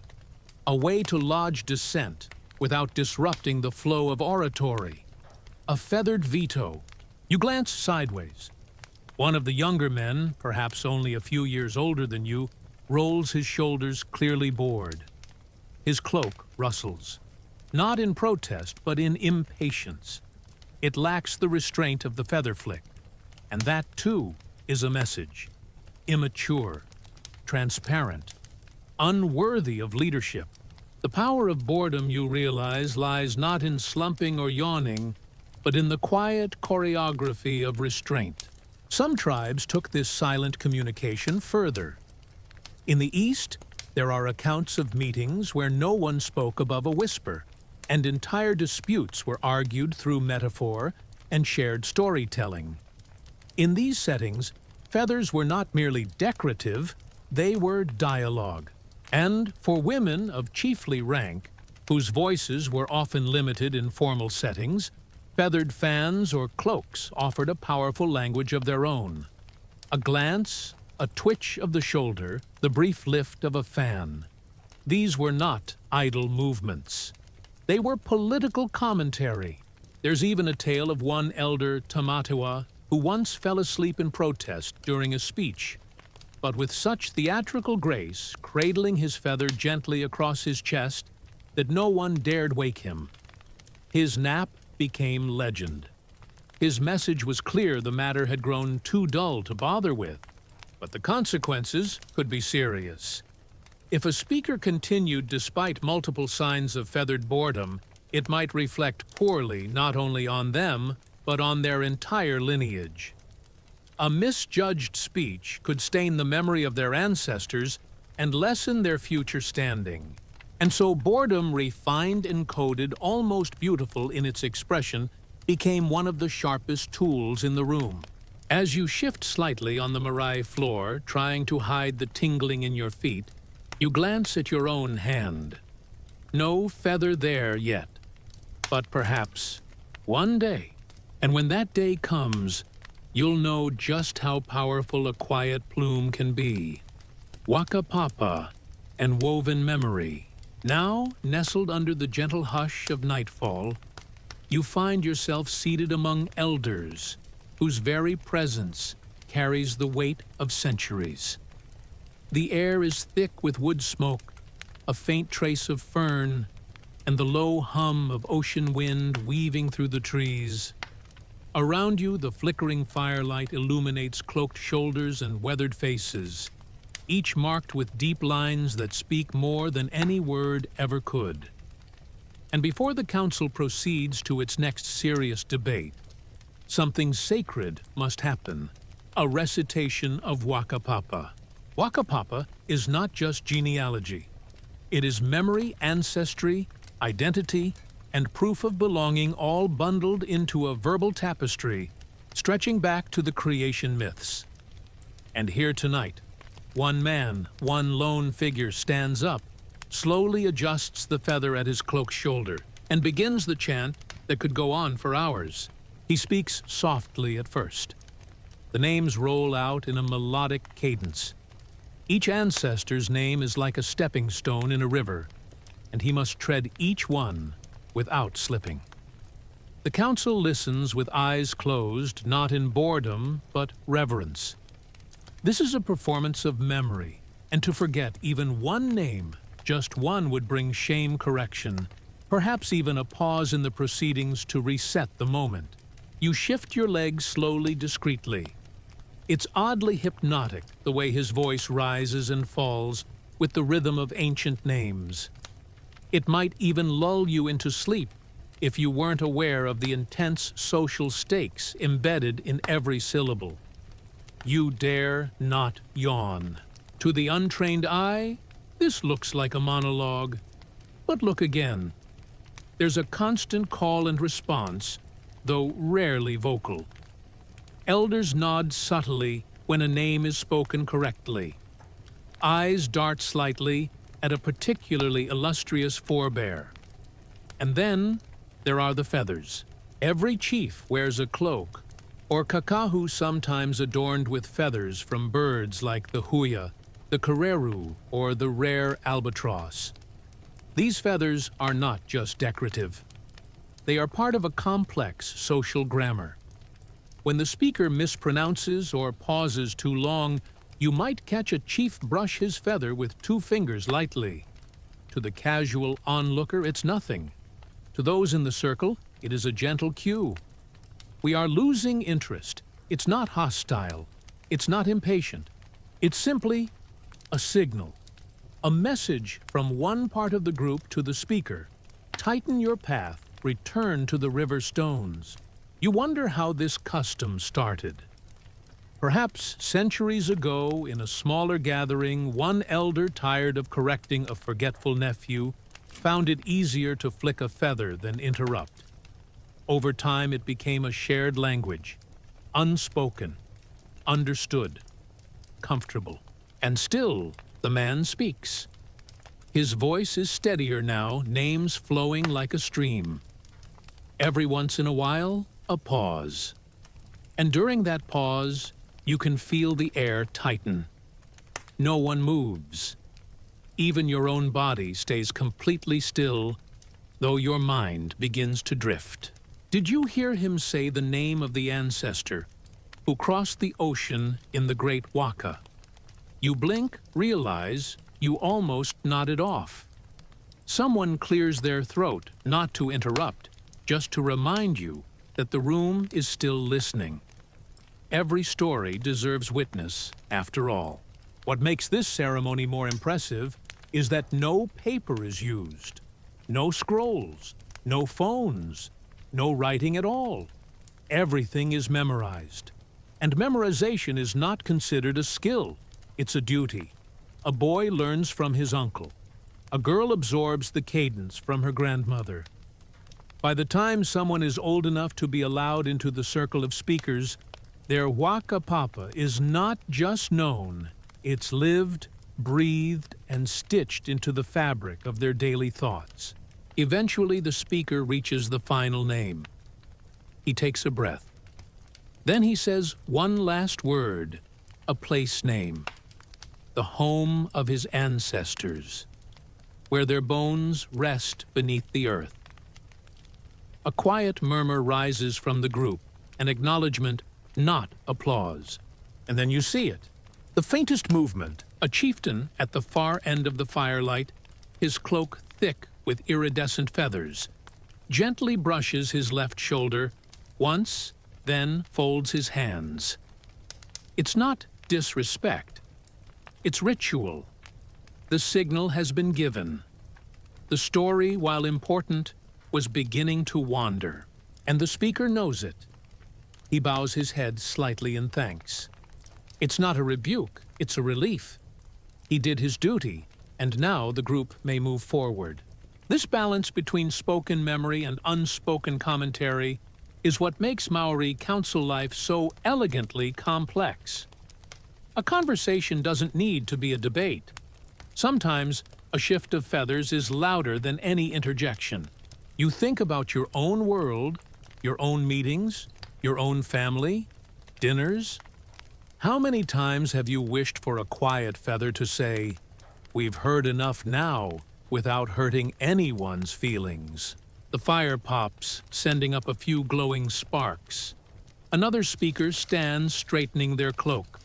A way to lodge dissent without disrupting the flow of oratory. a feathered veto. You glance sideways. One of the younger men, perhaps only a few years older than you, rolls his shoulders, clearly bored. His cloak rustles, not in protest, but in impatience. It lacks the restraint of the feather flick, and that, too, is a message. Immature, transparent, unworthy of leadership. The power of boredom, you realize, lies not in slumping or yawning, but in the quiet choreography of restraint. Some tribes took this silent communication further. In the East, there are accounts of meetings where no one spoke above a whisper, and entire disputes were argued through metaphor and shared storytelling. In these settings, feathers were not merely decorative, they were dialogue. And for women of chiefly rank, whose voices were often limited in formal settings, feathered fans or cloaks offered a powerful language of their own. A glance, a twitch of the shoulder, the brief lift of a fan. These were not idle movements. They were political commentary. There's even a tale of one elder Tamatawa who once fell asleep in protest during a speech, but with such theatrical grace, cradling his feather gently across his chest, that no one dared wake him. His nap became legend. His message was clear the matter had grown too dull to bother with, but the consequences could be serious. If a speaker continued despite multiple signs of feathered boredom, it might reflect poorly not only on them, but on their entire lineage. A misjudged speech could stain the memory of their ancestors and lessen their future standing. And so boredom, refined and coded, almost beautiful in its expression, became one of the sharpest tools in the room. As you shift slightly on the marae floor, trying to hide the tingling in your feet, you glance at your own hand. No feather there yet, but perhaps one day, and when that day comes, you'll know just how powerful a quiet plume can be. Waka Papa and woven memory. Now, nestled under the gentle hush of nightfall, you find yourself seated among elders whose very presence carries the weight of centuries. The air is thick with wood smoke, a faint trace of fern, and the low hum of ocean wind weaving through the trees. Around you, the flickering firelight illuminates cloaked shoulders and weathered faces, each marked with deep lines that speak more than any word ever could. And before the council proceeds to its next serious debate, something sacred must happen, a recitation of Waka Papa. Waka Papa is not just genealogy. It is memory, ancestry, identity, and proof of belonging, all bundled into a verbal tapestry stretching back to the creation myths. And here tonight, one man, one lone figure stands up, slowly adjusts the feather at his cloak's shoulder, and begins the chant that could go on for hours. He speaks softly at first. The names roll out in a melodic cadence. Each ancestor's name is like a stepping stone in a river, and he must tread each one without slipping. The council listens with eyes closed, not in boredom, but reverence. This is a performance of memory, and to forget even one name, just one, would bring shame, correction, perhaps even a pause in the proceedings to reset the moment. You shift your legs slowly, discreetly. It's oddly hypnotic, the way his voice rises and falls with the rhythm of ancient names. It might even lull you into sleep if you weren't aware of the intense social stakes embedded in every syllable. You dare not yawn. To the untrained eye, this looks like a monologue. But look again. There's a constant call and response, though rarely vocal. Elders nod subtly when a name is spoken correctly. Eyes dart slightly at a particularly illustrious forebear. And then there are the feathers. Every chief wears a cloak, or kakahu sometimes adorned with feathers from birds like the huia, the kareru, or the rare albatross. These feathers are not just decorative. They are part of a complex social grammar. When the speaker mispronounces or pauses too long, you might catch a chief brush his feather with 2 fingers lightly. To the casual onlooker, it's nothing. To those in the circle, it is a gentle cue. We are losing interest. It's not hostile. It's not impatient. It's simply a signal. A message from one part of the group to the speaker. Tighten your path, return to the river stones. You wonder how this custom started. Perhaps centuries ago, in a smaller gathering, one elder, tired of correcting a forgetful nephew, found it easier to flick a feather than interrupt. Over time, it became a shared language, unspoken, understood, comfortable. And still, the man speaks. His voice is steadier now, names flowing like a stream. Every once in a while, a pause. And during that pause, you can feel the air tighten. No one moves. Even your own body stays completely still, though your mind begins to drift. Did you hear him say the name of the ancestor who crossed the ocean in the Great Waka? You blink, realize you almost nodded off. Someone clears their throat, not to interrupt, just to remind you that the room is still listening. Every story deserves witness, after all. What makes this ceremony more impressive is that no paper is used, no scrolls, no phones, no writing at all. Everything is memorized. And memorization is not considered a skill, it's a duty. A boy learns from his uncle. A girl absorbs the cadence from her grandmother. By the time someone is old enough to be allowed into the circle of speakers, their Waka Papa is not just known, it's lived, breathed, and stitched into the fabric of their daily thoughts. Eventually, the speaker reaches the final name. He takes a breath. Then he says one last word, a place name. The home of his ancestors, where their bones rest beneath the earth. A quiet murmur rises from the group, an acknowledgement, not applause. And then you see it. The faintest movement, a chieftain at the far end of the firelight, his cloak thick with iridescent feathers, gently brushes his left shoulder, once, then folds his hands. It's not disrespect. It's ritual. The signal has been given. The story, while important, was beginning to wander, and the speaker knows it. He bows his head slightly in thanks. It's not a rebuke, it's a relief. He did his duty, and now the group may move forward. This balance between spoken memory and unspoken commentary is what makes Maori council life so elegantly complex. A conversation doesn't need to be a debate. Sometimes a shift of feathers is louder than any interjection. You think about your own world, your own meetings, your own family, dinners. How many times have you wished for a quiet feather to say, "We've heard enough now," without hurting anyone's feelings? The fire pops, sending up a few glowing sparks. Another speaker stands straightening their cloak.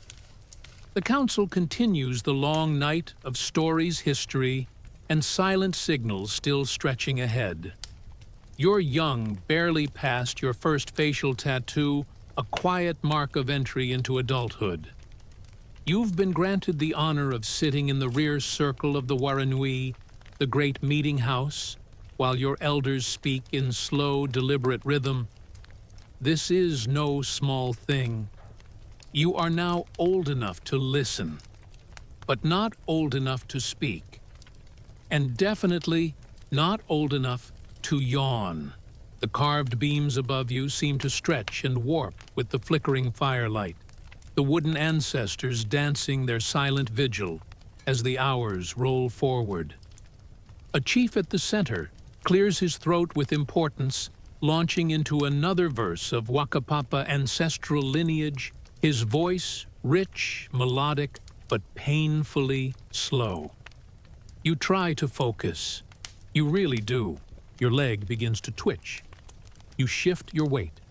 The council continues the long night of stories, history, and silent signals still stretching ahead. You're young, barely past your first facial tattoo, a quiet mark of entry into adulthood. You've been granted the honor of sitting in the rear circle of the Waranui, the great meeting house, while your elders speak in slow, deliberate rhythm. This is no small thing. You are now old enough to listen, but not old enough to speak. And definitely not old enough to yawn. The carved beams above you seem to stretch and warp with the flickering firelight, the wooden ancestors dancing their silent vigil as the hours roll forward. A chief at the center clears his throat with importance, launching into another verse of Wakapapa ancestral lineage, his voice rich, melodic, but painfully slow. You try to focus. You really do. Your leg begins to twitch. You shift your weight.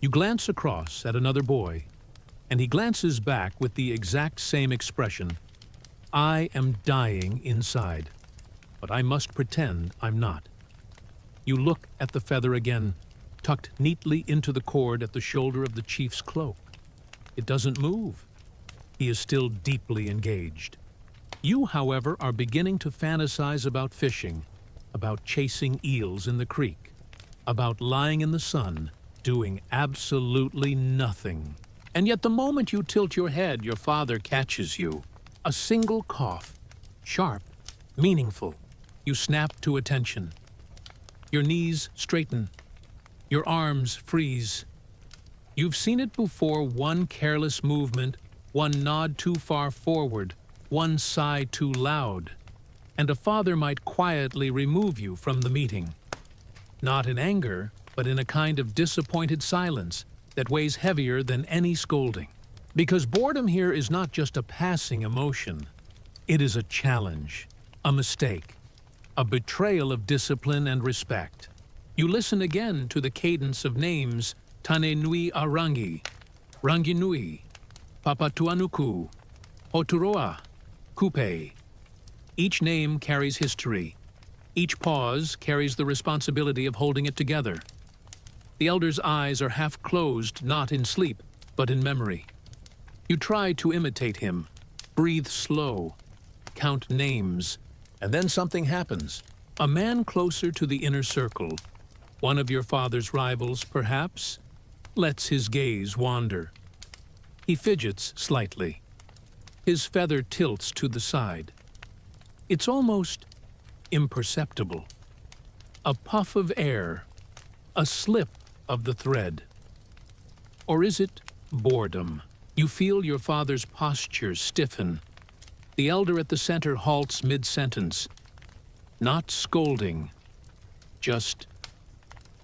You glance across at another boy, and he glances back with the exact same expression. I am dying inside, but I must pretend I'm not. You look at the feather again, tucked neatly into the cord at the shoulder of the chief's cloak. It doesn't move. He is still deeply engaged. You, however, are beginning to fantasize about fishing, about chasing eels in the creek, about lying in the sun, doing absolutely nothing. And yet the moment you tilt your head, your father catches you. A single cough, sharp, meaningful. You snap to attention. Your knees straighten. Your arms freeze. You've seen it before, one careless movement, one nod too far forward, one sigh too loud, and a father might quietly remove you from the meeting. Not in anger, but in a kind of disappointed silence that weighs heavier than any scolding. Because boredom here is not just a passing emotion. It is a challenge, a mistake, a betrayal of discipline and respect. You listen again to the cadence of names: Tane Nui Arangi, Rangi Nui, Papatuanuku, Hoturoa, Kupe. Each name carries history. Each pause carries the responsibility of holding it together. The elder's eyes are half closed, not in sleep, but in memory. You try to imitate him, breathe slow, count names, and then something happens. A man closer to the inner circle, one of your father's rivals, perhaps, lets his gaze wander. He fidgets slightly. His feather tilts to the side. It's almost imperceptible. A puff of air, a slip of the thread. Or is it boredom? You feel your father's posture stiffen. The elder at the center halts mid-sentence. Not scolding, just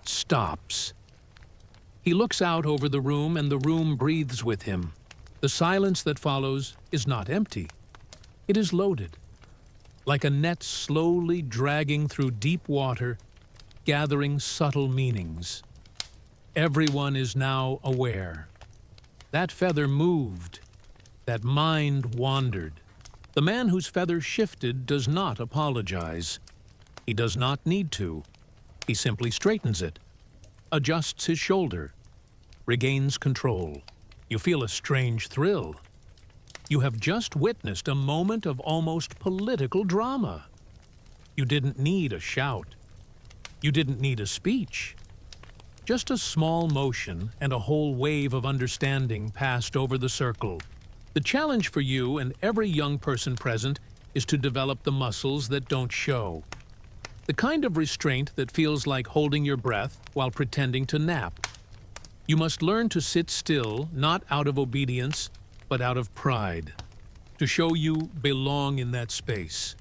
stops. He looks out over the room, and the room breathes with him. The silence that follows is not empty. It is loaded, like a net slowly dragging through deep water, gathering subtle meanings. Everyone is now aware. That feather moved. That mind wandered. The man whose feather shifted does not apologize. He does not need to. He simply straightens it, adjusts his shoulder, regains control. You feel a strange thrill. You have just witnessed a moment of almost political drama. You didn't need a shout. You didn't need a speech. Just a small motion and a whole wave of understanding passed over the circle. The challenge for you and every young person present is to develop the muscles that don't show. The kind of restraint that feels like holding your breath while pretending to nap. You must learn to sit still, not out of obedience, but out of pride. To show you belong in that space.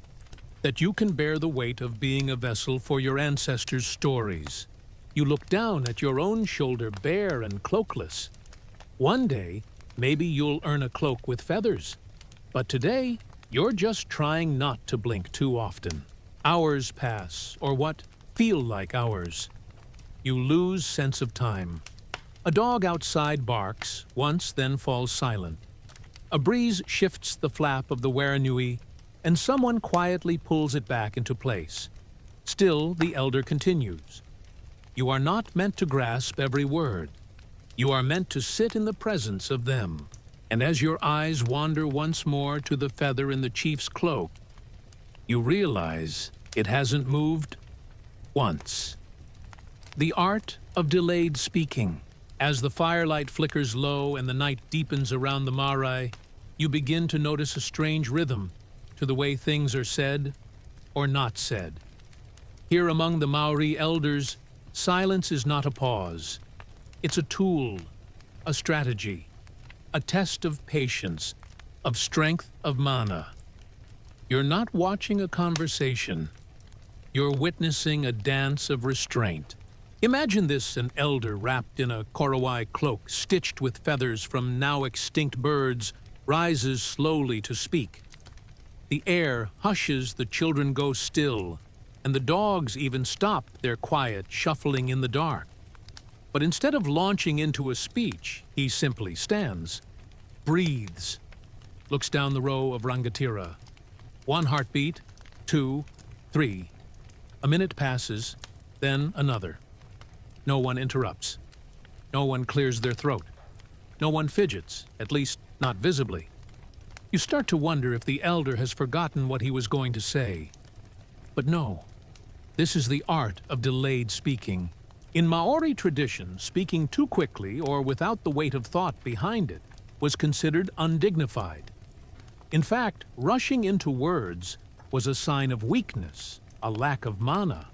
That you can bear the weight of being a vessel for your ancestors' stories. You look down at your own shoulder bare and cloakless. One day, maybe you'll earn a cloak with feathers. But today, you're just trying not to blink too often. Hours pass, or what feel like hours. You lose sense of time. A dog outside barks, once, then falls silent. A breeze shifts the flap of the Waranui, and someone quietly pulls it back into place. Still, the elder continues. You are not meant to grasp every word. You are meant to sit in the presence of them. And as your eyes wander once more to the feather in the chief's cloak, you realize it hasn't moved once. The art of delayed speaking. As the firelight flickers low and the night deepens around the marae, you begin to notice a strange rhythm to the way things are said or not said. Here among the Maori elders, silence is not a pause. It's a tool, a strategy, a test of patience, of strength of mana. You're not watching a conversation. You're witnessing a dance of restraint. Imagine this: an elder wrapped in a korowai cloak stitched with feathers from now extinct birds rises slowly to speak. The air hushes, the children go still, and the dogs even stop their quiet shuffling in the dark. But instead of launching into a speech, he simply stands, breathes, looks down the row of rangatira. 1 heartbeat, 2, 3. A minute passes, then another. No one interrupts. No one clears their throat. No one fidgets, at least not visibly. You start to wonder if the elder has forgotten what he was going to say. But no, this is the art of delayed speaking. In Maori tradition, speaking too quickly or without the weight of thought behind it was considered undignified. In fact, rushing into words was a sign of weakness, a lack of mana.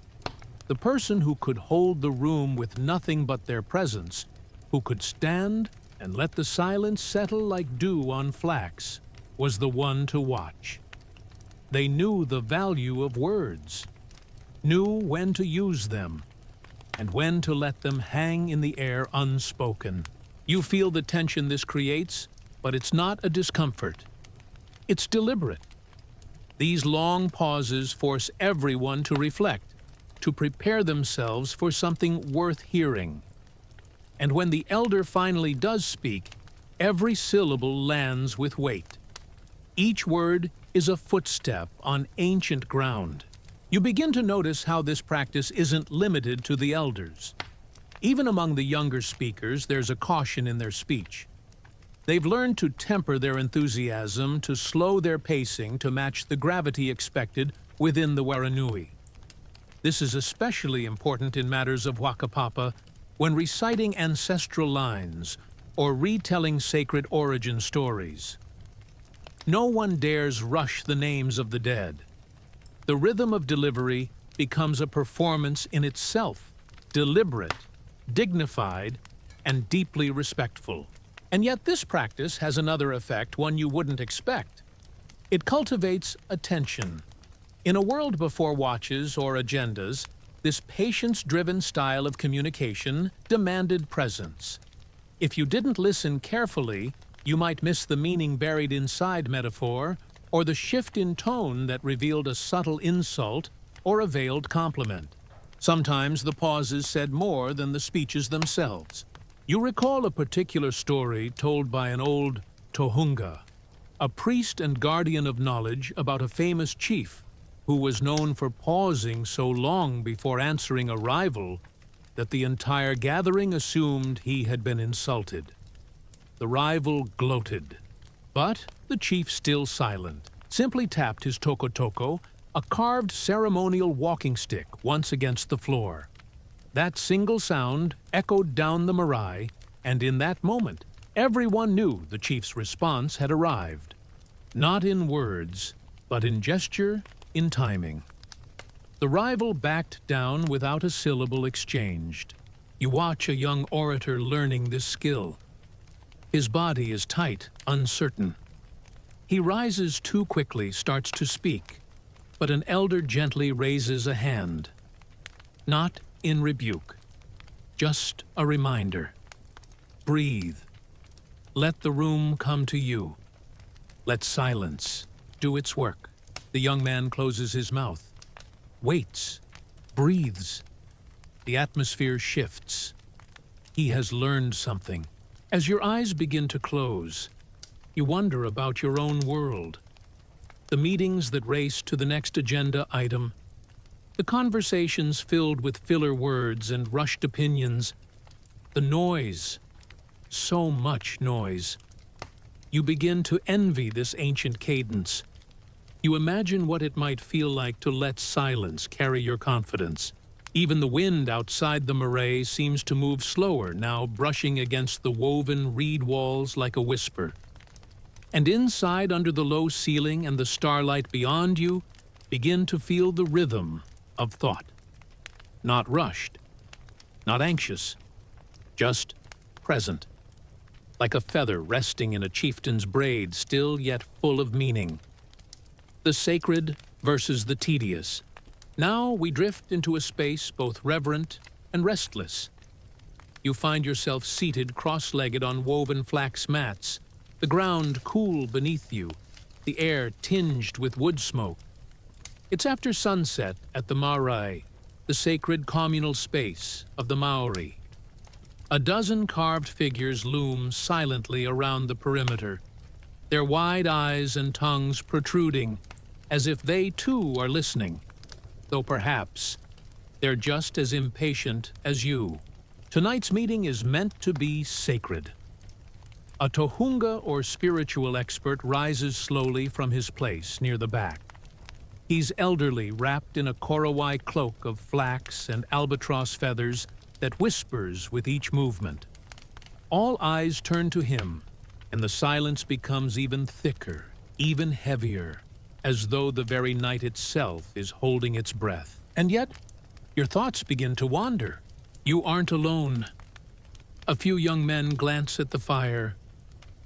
The person who could hold the room with nothing but their presence, who could stand and let the silence settle like dew on flax, was the one to watch. They knew the value of words, knew when to use them, and when to let them hang in the air unspoken. You feel the tension this creates, but it's not a discomfort. It's deliberate. These long pauses force everyone to reflect, to prepare themselves for something worth hearing. And when the elder finally does speak, every syllable lands with weight. Each word is a footstep on ancient ground. You begin to notice how this practice isn't limited to the elders. Even among the younger speakers, there's a caution in their speech. They've learned to temper their enthusiasm, to slow their pacing to match the gravity expected within the Waranui. This is especially important in matters of Wakapapa, when reciting ancestral lines or retelling sacred origin stories. No one dares rush the names of the dead. The rhythm of delivery becomes a performance in itself, deliberate, dignified, and deeply respectful. And yet this practice has another effect, one you wouldn't expect. It cultivates attention. In a world before watches or agendas, this patience-driven style of communication demanded presence. If you didn't listen carefully, you might miss the meaning buried inside metaphor, or the shift in tone that revealed a subtle insult or a veiled compliment. Sometimes the pauses said more than the speeches themselves. You recall a particular story told by an old tohunga, a priest and guardian of knowledge about a famous chief who was known for pausing so long before answering a rival that the entire gathering assumed he had been insulted. The rival gloated, but the chief, still silent, simply tapped his toko-toko, a carved ceremonial walking stick, once against the floor. That single sound echoed down the marae, and in that moment, everyone knew the chief's response had arrived. Not in words, but in gesture, in timing. The rival backed down without a syllable exchanged. You watch a young orator learning this skill. His body is tight, uncertain. He rises too quickly, starts to speak, but an elder gently raises a hand. Not in rebuke, just a reminder. Breathe. Let the room come to you. Let silence do its work. The young man closes his mouth, waits, breathes. The atmosphere shifts. He has learned something. As your eyes begin to close, you wonder about your own world. The meetings that race to the next agenda item, the conversations filled with filler words and rushed opinions, the noise, so much noise. You begin to envy this ancient cadence. You imagine what it might feel like to let silence carry your confidence. Even the wind outside the marae seems to move slower now, brushing against the woven reed walls like a whisper. And inside, under the low ceiling and the starlight beyond you, begin to feel the rhythm of thought. Not rushed, not anxious, just present. Like a feather resting in a chieftain's braid, still yet full of meaning. The sacred versus the tedious. Now we drift into a space both reverent and restless. You find yourself seated cross-legged on woven flax mats, the ground cool beneath you, the air tinged with wood smoke. It's after sunset at the marae, the sacred communal space of the Maori. A dozen carved figures loom silently around the perimeter, their wide eyes and tongues protruding, as if they too are listening, though perhaps they're just as impatient as you. Tonight's meeting is meant to be sacred. A tohunga or spiritual expert rises slowly from his place near the back. He's elderly, wrapped in a korowai cloak of flax and albatross feathers that whispers with each movement. All eyes turn to him, and the silence becomes even thicker, even heavier, as though the very night itself is holding its breath. And yet, your thoughts begin to wander. You aren't alone. A few young men glance at the fire.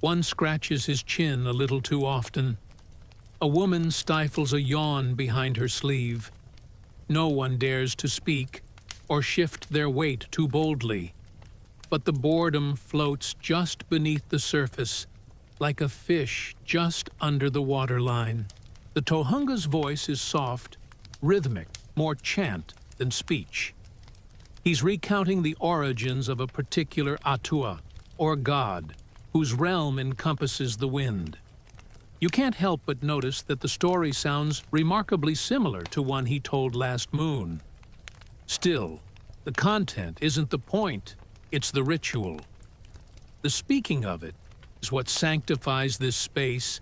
One scratches his chin a little too often. A woman stifles a yawn behind her sleeve. No one dares to speak or shift their weight too boldly. But the boredom floats just beneath the surface, like a fish just under the waterline. The tohunga's voice is soft, rhythmic, more chant than speech. He's recounting the origins of a particular atua, or god, whose realm encompasses the wind. You can't help but notice that the story sounds remarkably similar to one he told last moon. Still, the content isn't the point, it's the ritual. The speaking of it is what sanctifies this space,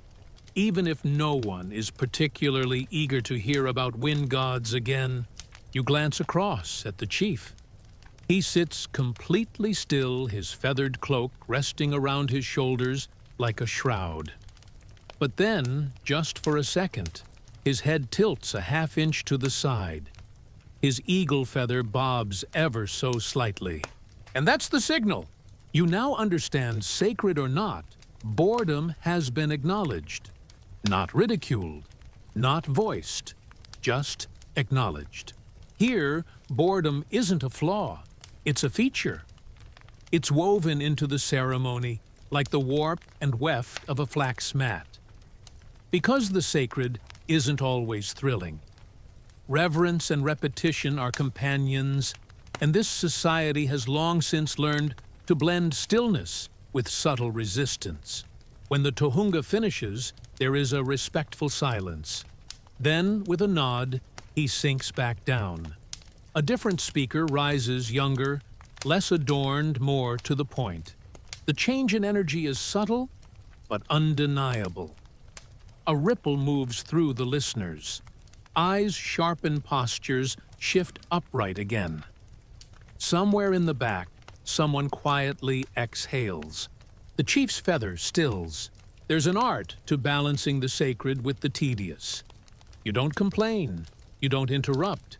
even if no one is particularly eager to hear about wind gods again. You glance across at the chief. He sits completely still, his feathered cloak resting around his shoulders like a shroud. But then, just for a second, his head tilts a half-inch to the side. His eagle feather bobs ever so slightly. And that's the signal. You now understand, sacred or not, boredom has been acknowledged. Not ridiculed, not voiced, just acknowledged. Here, boredom isn't a flaw, it's a feature. It's woven into the ceremony like the warp and weft of a flax mat. Because the sacred isn't always thrilling. Reverence and repetition are companions, and this society has long since learned to blend stillness with subtle resistance. When the tohunga finishes, there is a respectful silence. Then, with a nod, he sinks back down. A different speaker rises, younger, less adorned, more to the point. The change in energy is subtle, but undeniable. A ripple moves through the listeners. Eyes sharpen, postures shift upright again. Somewhere in the back, someone quietly exhales. The chief's feather stills. There's an art to balancing the sacred with the tedious. You don't complain. You don't interrupt.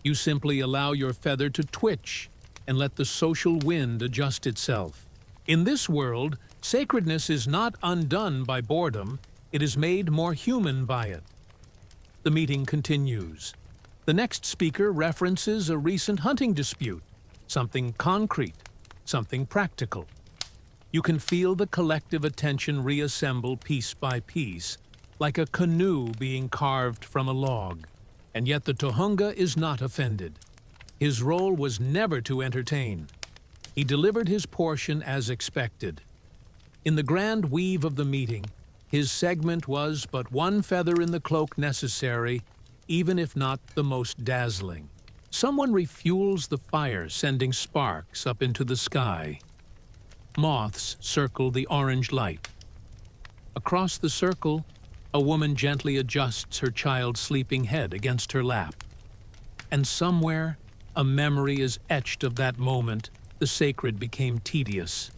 You simply allow your feather to twitch and let the social wind adjust itself. In this world, sacredness is not undone by boredom. It is made more human by it. The meeting continues. The next speaker references a recent hunting dispute, something concrete, something practical. You can feel the collective attention reassemble piece by piece, like a canoe being carved from a log. And yet the tohunga is not offended. His role was never to entertain. He delivered his portion as expected. In the grand weave of the meeting, his segment was but one feather in the cloak necessary, even if not the most dazzling. Someone refuels the fire, sending sparks up into the sky. Moths circle the orange light. Across the circle, a woman gently adjusts her child's sleeping head against her lap. And somewhere, a memory is etched of that moment the sacred became tedious,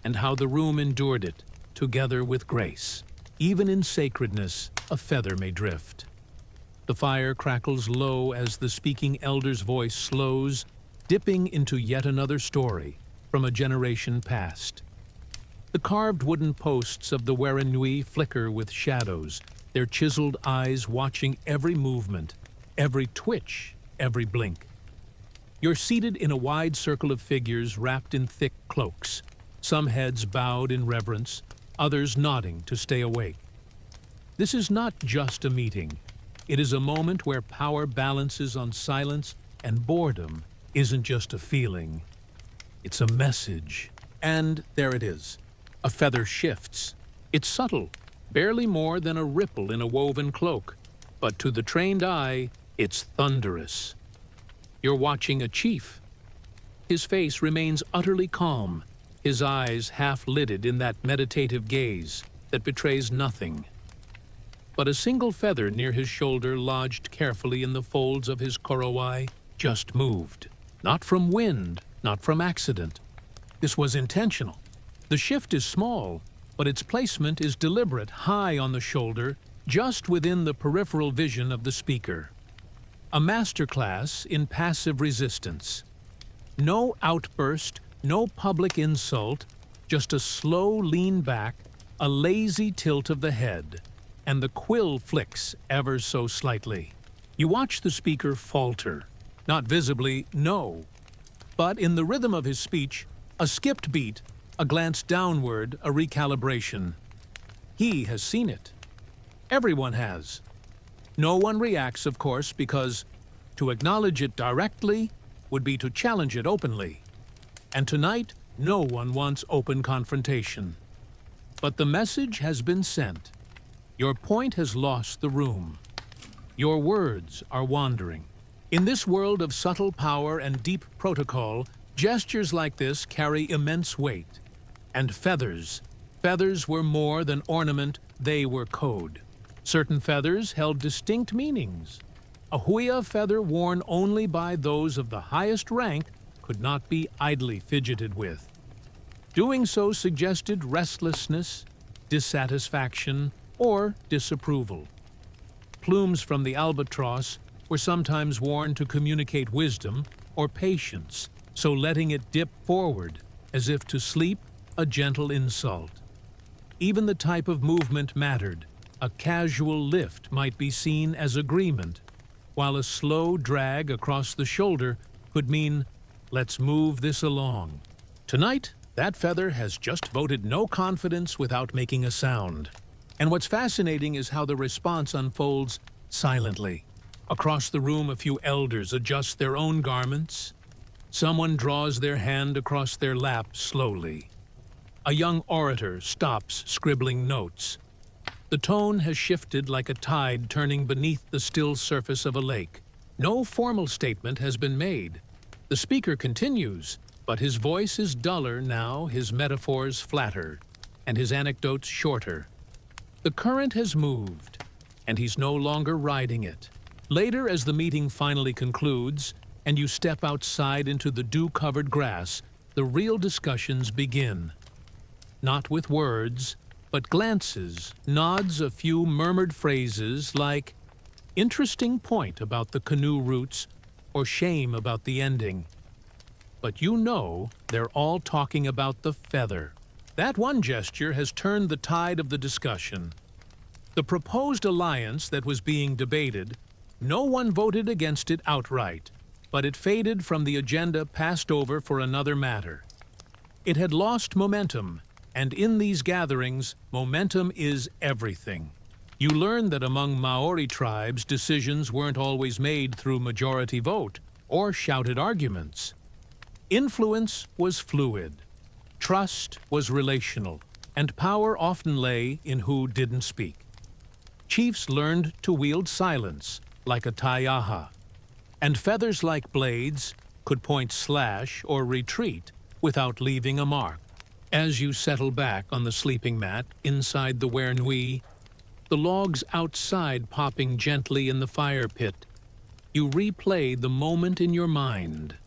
and how the room endured it, together with grace. Even in sacredness, a feather may drift. The fire crackles low as the speaking elder's voice slows, dipping into yet another story from a generation past. The carved wooden posts of the Werenui flicker with shadows, their chiseled eyes watching every movement, every twitch, every blink. You're seated in a wide circle of figures wrapped in thick cloaks, some heads bowed in reverence, others nodding to stay awake. This is not just a meeting. It is a moment where power balances on silence, and boredom isn't just a feeling. It's a message. And there it is. A feather shifts. It's subtle, barely more than a ripple in a woven cloak. But to the trained eye, it's thunderous. You're watching a chief. His face remains utterly calm, his eyes half-lidded in that meditative gaze that betrays nothing. But a single feather near his shoulder, lodged carefully in the folds of his korowai, just moved. Not from wind, not from accident. This was intentional. The shift is small, but its placement is deliberate, high on the shoulder, just within the peripheral vision of the speaker. A masterclass in passive resistance. No outburst, no public insult, just a slow lean back, a lazy tilt of the head, and the quill flicks ever so slightly. You watch the speaker falter, not visibly, no, but in the rhythm of his speech, a skipped beat, a glance downward, a recalibration. He has seen it. Everyone has. No one reacts, of course, because to acknowledge it directly would be to challenge it openly. And tonight, no one wants open confrontation. But the message has been sent. Your point has lost the room. Your words are wandering. In this world of subtle power and deep protocol, gestures like this carry immense weight. And feathers were more than ornament, they were code. Certain feathers held distinct meanings. A huia feather worn only by those of the highest rank could not be idly fidgeted with. Doing so suggested restlessness, dissatisfaction, or disapproval. Plumes from the albatross were sometimes worn to communicate wisdom or patience, so letting it dip forward, as if to sleep, a gentle insult. Even the type of movement mattered. A casual lift might be seen as agreement, while a slow drag across the shoulder could mean, let's move this along. Tonight, that feather has just voted no confidence without making a sound. And what's fascinating is how the response unfolds silently. Across the room, a few elders adjust their own garments. Someone draws their hand across their lap slowly. A young orator stops scribbling notes. The tone has shifted like a tide turning beneath the still surface of a lake. No formal statement has been made. The speaker continues, but his voice is duller now, his metaphors flatter, and his anecdotes shorter. The current has moved, and he's no longer riding it. Later, as the meeting finally concludes, and you step outside into the dew-covered grass, the real discussions begin. Not with words, but glances, nods, a few murmured phrases like, interesting point about the canoe routes, or shame about the ending. But you know they're all talking about the feather. That one gesture has turned the tide of the discussion. The proposed alliance that was being debated, no one voted against it outright, but it faded from the agenda, passed over for another matter. It had lost momentum, and in these gatherings, momentum is everything. You learn that among Maori tribes, decisions weren't always made through majority vote or shouted arguments. Influence was fluid, trust was relational, and power often lay in who didn't speak. Chiefs learned to wield silence, like a taiaha, and feathers like blades could point slash or retreat without leaving a mark. As you settle back on the sleeping mat inside the ware nui, the logs outside popping gently in the fire pit, you replay the moment in your mind.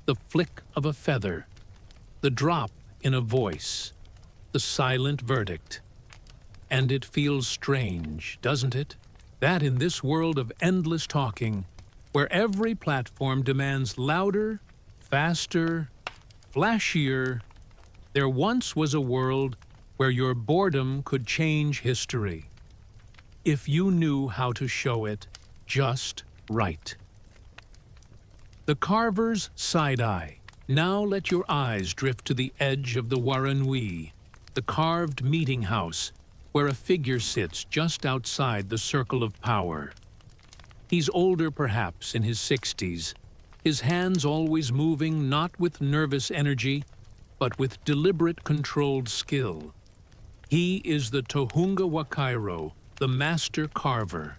The flick of a feather, the drop in a voice, the silent verdict. And it feels strange, doesn't it? That in this world of endless talking, where every platform demands louder, faster, flashier, there once was a world where your boredom could change history, if you knew how to show it just right. The carver's side-eye. Now let your eyes drift to the edge of the waranui, the carved meeting house, where a figure sits just outside the circle of power. He's older perhaps, in his 60s, his hands always moving not with nervous energy, but with deliberate controlled skill. He is the Tohunga Wakairo, the master carver.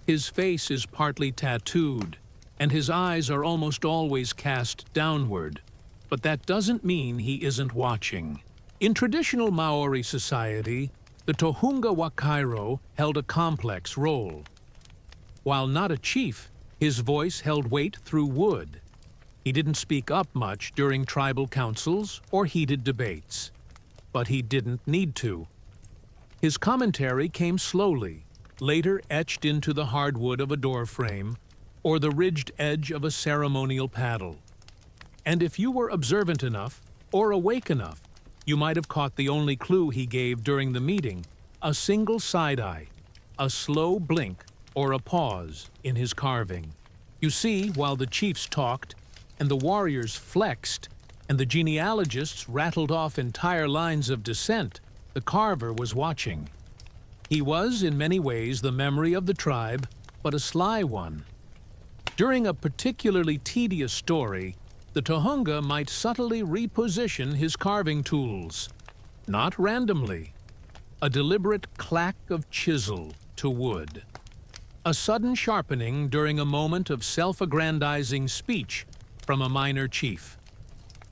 His face is partly tattooed, and his eyes are almost always cast downward, but that doesn't mean he isn't watching. In traditional Maori society, the Tohunga Wakairo held a complex role. While not a chief, his voice held weight through wood. He didn't speak up much during tribal councils or heated debates, but he didn't need to. His commentary came slowly, later etched into the hardwood of a doorframe or the ridged edge of a ceremonial paddle. And if you were observant enough or awake enough, you might have caught the only clue he gave during the meeting, a single side-eye, a slow blink, or a pause in his carving. You see, while the chiefs talked, and the warriors flexed, and the genealogists rattled off entire lines of descent, the carver was watching. He was, in many ways, the memory of the tribe, but a sly one. During a particularly tedious story, the Tohunga might subtly reposition his carving tools, not randomly. A deliberate clack of chisel to wood. A sudden sharpening during a moment of self-aggrandizing speech from a minor chief.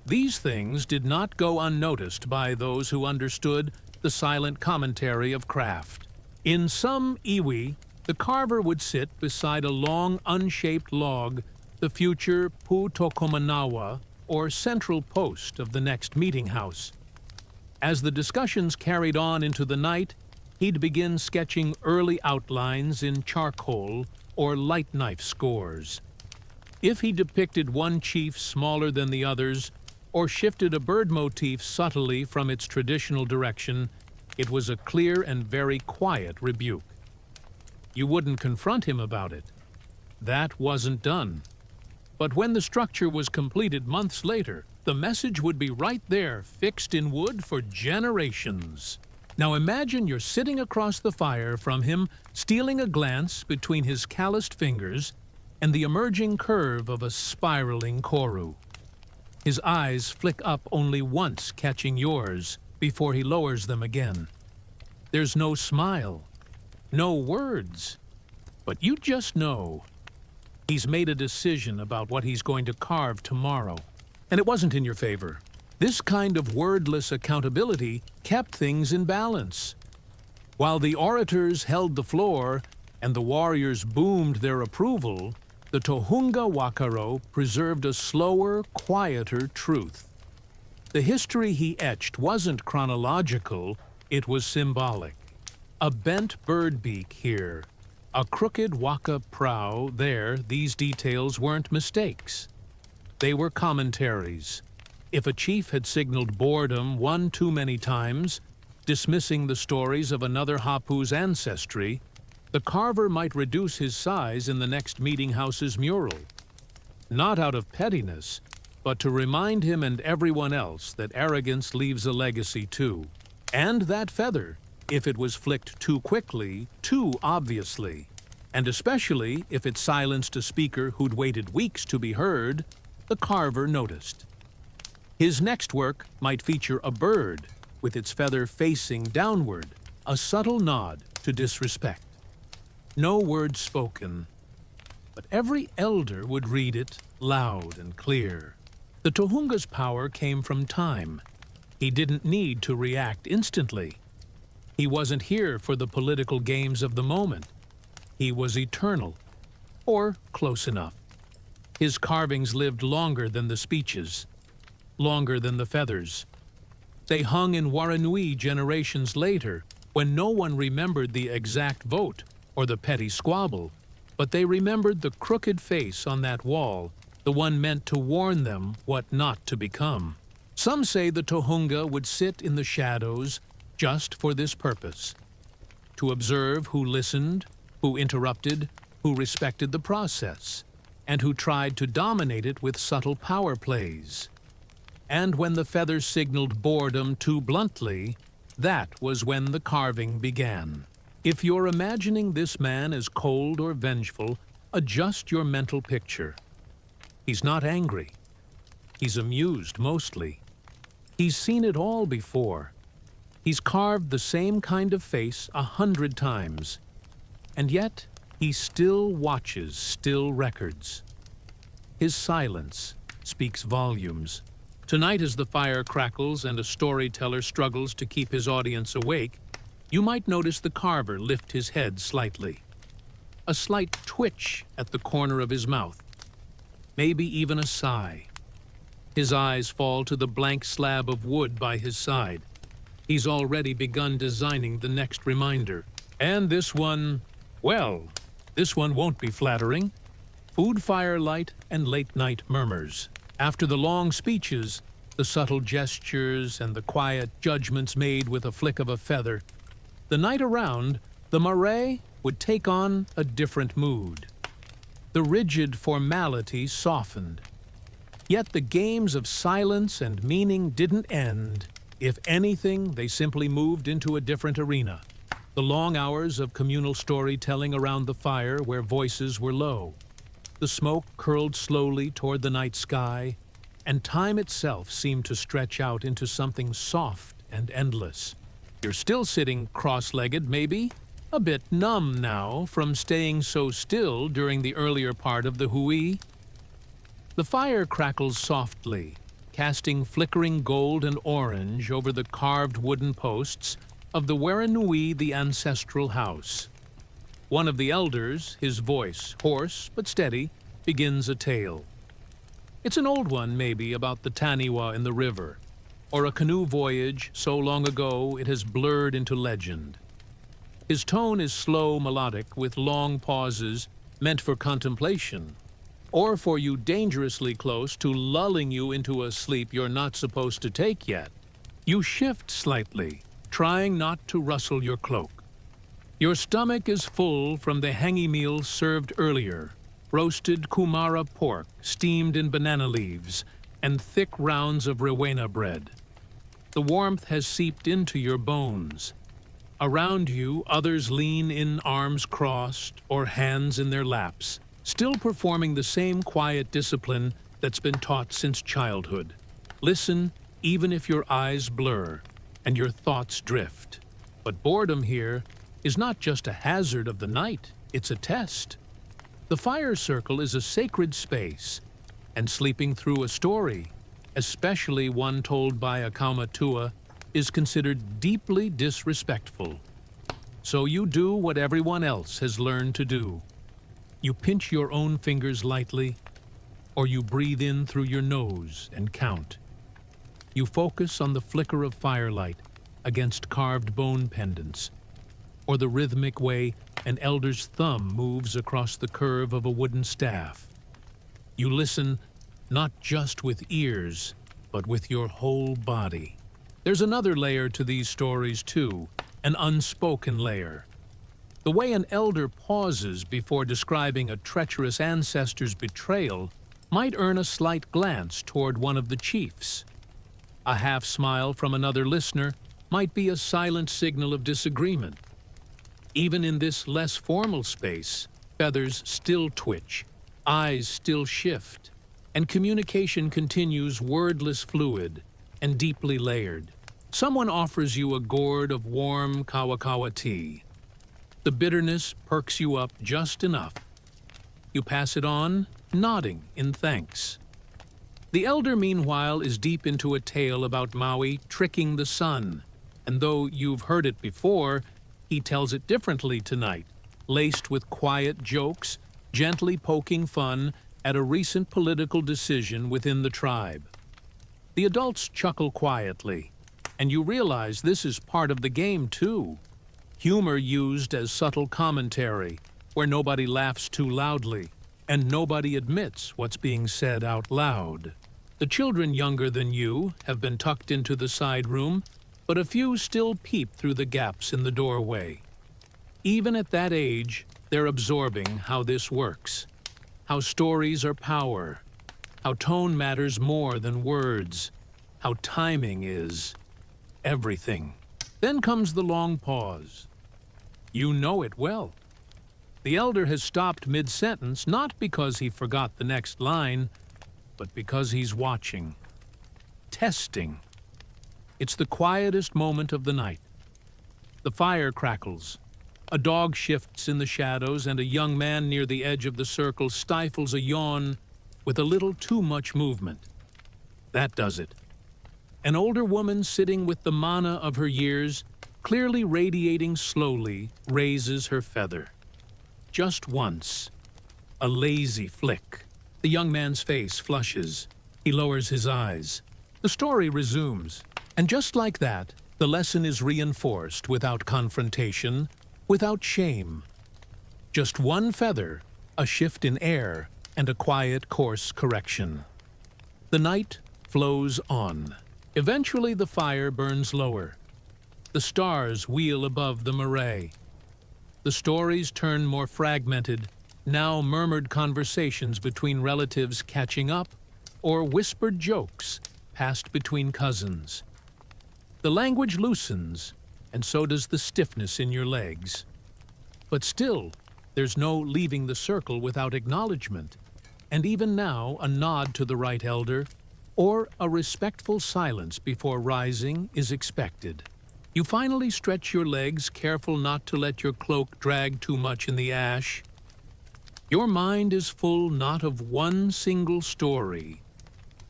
These things did not go unnoticed by those who understood the silent commentary of craft. In some iwi, the carver would sit beside a long, unshaped log, the future Putokomanawa, or central post of the next meeting house. As the discussions carried on into the night, he'd begin sketching early outlines in charcoal or light knife scores. If he depicted one chief smaller than the others, or shifted a bird motif subtly from its traditional direction, it was a clear and very quiet rebuke. You wouldn't confront him about it. That wasn't done. But when the structure was completed months later, the message would be right there, fixed in wood for generations. Now imagine you're sitting across the fire from him, stealing a glance between his calloused fingers and the emerging curve of a spiraling koru. His eyes flick up only once, catching yours, before he lowers them again. There's no smile, no words, but you just know. He's made a decision about what he's going to carve tomorrow. And it wasn't in your favor. This kind of wordless accountability kept things in balance. While the orators held the floor and the warriors boomed their approval, the Tohunga Wakairo preserved a slower, quieter truth. The history he etched wasn't chronological, it was symbolic. A bent bird beak here, a crooked waka prow there, these details weren't mistakes. They were commentaries. If a chief had signaled boredom one too many times, dismissing the stories of another hapu's ancestry, the carver might reduce his size in the next meeting house's mural. Not out of pettiness, but to remind him and everyone else that arrogance leaves a legacy too. And that feather, if it was flicked too quickly, too obviously, and especially if it silenced a speaker who'd waited weeks to be heard, the carver noticed. His next work might feature a bird with its feather facing downward, a subtle nod to disrespect. No word spoken, but every elder would read it loud and clear. The Tohunga's power came from time. He didn't need to react instantly. He wasn't here for the political games of the moment. He was eternal, or close enough. His carvings lived longer than the speeches, longer than the feathers. They hung in Waranui generations later, when no one remembered the exact vote or the petty squabble, but they remembered the crooked face on that wall, the one meant to warn them what not to become. Some say the Tohunga would sit in the shadows just for this purpose, to observe who listened, who interrupted, who respected the process, and who tried to dominate it with subtle power plays. And when the feathers signaled boredom too bluntly, that was when the carving began. If you're imagining this man as cold or vengeful, adjust your mental picture. He's not angry. He's amused mostly. He's seen it all before. He's carved the same kind of face 100 times. And yet, he still watches still records. His silence speaks volumes. Tonight, as the fire crackles and a storyteller struggles to keep his audience awake, you might notice the carver lift his head slightly. A slight twitch at the corner of his mouth. Maybe even a sigh. His eyes fall to the blank slab of wood by his side. He's already begun designing the next reminder. And this one, well, this one won't be flattering. Food firelight and late-night murmurs. After the long speeches, the subtle gestures and the quiet judgments made with a flick of a feather, the night around, the marais would take on a different mood. The rigid formality softened. Yet the games of silence and meaning didn't end. If anything, they simply moved into a different arena. The long hours of communal storytelling around the fire where voices were low. The smoke curled slowly toward the night sky, and time itself seemed to stretch out into something soft and endless. You're still sitting cross-legged, maybe? A bit numb now from staying so still during the earlier part of the hui. The fire crackles softly, casting flickering gold and orange over the carved wooden posts of the Werenui, the ancestral house. One of the elders, his voice hoarse but steady, begins a tale. It's an old one, maybe, about the Taniwa in the river, or a canoe voyage so long ago it has blurred into legend. His tone is slow, melodic, with long pauses meant for contemplation, or for you dangerously close to lulling you into a sleep you're not supposed to take yet. You shift slightly, trying not to rustle your cloak. Your stomach is full from the hangi meal served earlier, roasted kumara pork steamed in banana leaves, and thick rounds of rewena bread. The warmth has seeped into your bones. Around you, others lean in arms crossed or hands in their laps, still performing the same quiet discipline that's been taught since childhood. Listen, even if your eyes blur and your thoughts drift. But boredom here is not just a hazard of the night, it's a test. The fire circle is a sacred space, and sleeping through a story, especially one told by a kaumatua, is considered deeply disrespectful. So you do what everyone else has learned to do. You pinch your own fingers lightly, or you breathe in through your nose and count. You focus on the flicker of firelight against carved bone pendants, or the rhythmic way an elder's thumb moves across the curve of a wooden staff. You listen not just with ears, but with your whole body. There's another layer to these stories too, an unspoken layer. The way an elder pauses before describing a treacherous ancestor's betrayal might earn a slight glance toward one of the chiefs. A half smile from another listener might be a silent signal of disagreement. Even in this less formal space, feathers still twitch, eyes still shift, and communication continues wordless, fluid, and deeply layered. Someone offers you a gourd of warm kawakawa tea. The bitterness perks you up just enough. You pass it on, nodding in thanks. The elder, meanwhile, is deep into a tale about Maui tricking the sun, and though you've heard it before, he tells it differently tonight, laced with quiet jokes, gently poking fun at a recent political decision within the tribe. The adults chuckle quietly, and you realize this is part of the game too. Humor used as subtle commentary, where nobody laughs too loudly, and nobody admits what's being said out loud. The children younger than you have been tucked into the side room, but a few still peep through the gaps in the doorway. Even at that age, they're absorbing how this works, how stories are power, how tone matters more than words, how timing is everything. Then comes the long pause. You know it well. The elder has stopped mid-sentence not because he forgot the next line, but because he's watching, testing. It's the quietest moment of the night. The fire crackles. A dog shifts in the shadows, and a young man near the edge of the circle stifles a yawn with a little too much movement. That does it. An older woman sitting with the mana of her years, clearly radiating slowly, raises her feather. Just once. A lazy flick. The young man's face flushes. He lowers his eyes. The story resumes. And just like that, the lesson is reinforced without confrontation, without shame. Just one feather, a shift in air, and a quiet course correction. The night flows on. Eventually the fire burns lower. The stars wheel above the marae. The stories turn more fragmented, now murmured conversations between relatives catching up, or whispered jokes passed between cousins. The language loosens, and so does the stiffness in your legs. But still, there's no leaving the circle without acknowledgement, and even now a nod to the right elder, or a respectful silence before rising is expected. You finally stretch your legs, careful not to let your cloak drag too much in the ash. Your mind is full not of one single story,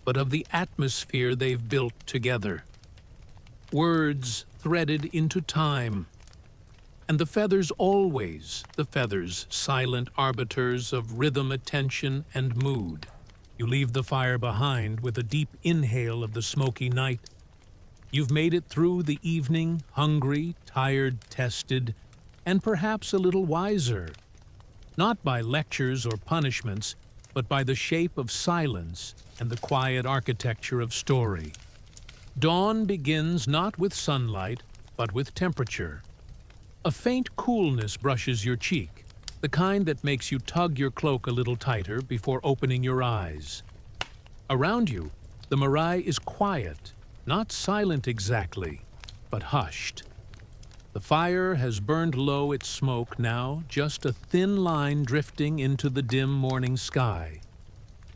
but of the atmosphere they've built together. Words threaded into time. And the feathers always, the feathers, silent arbiters of rhythm, attention, and mood. You leave the fire behind with a deep inhale of the smoky night. You've made it through the evening, hungry, tired, tested, and perhaps a little wiser. Not by lectures or punishments, but by the shape of silence and the quiet architecture of story. Dawn begins not with sunlight, but with temperature. A faint coolness brushes your cheek, the kind that makes you tug your cloak a little tighter before opening your eyes. Around you, the marae is quiet, not silent exactly, but hushed. The fire has burned low its smoke now, just a thin line drifting into the dim morning sky.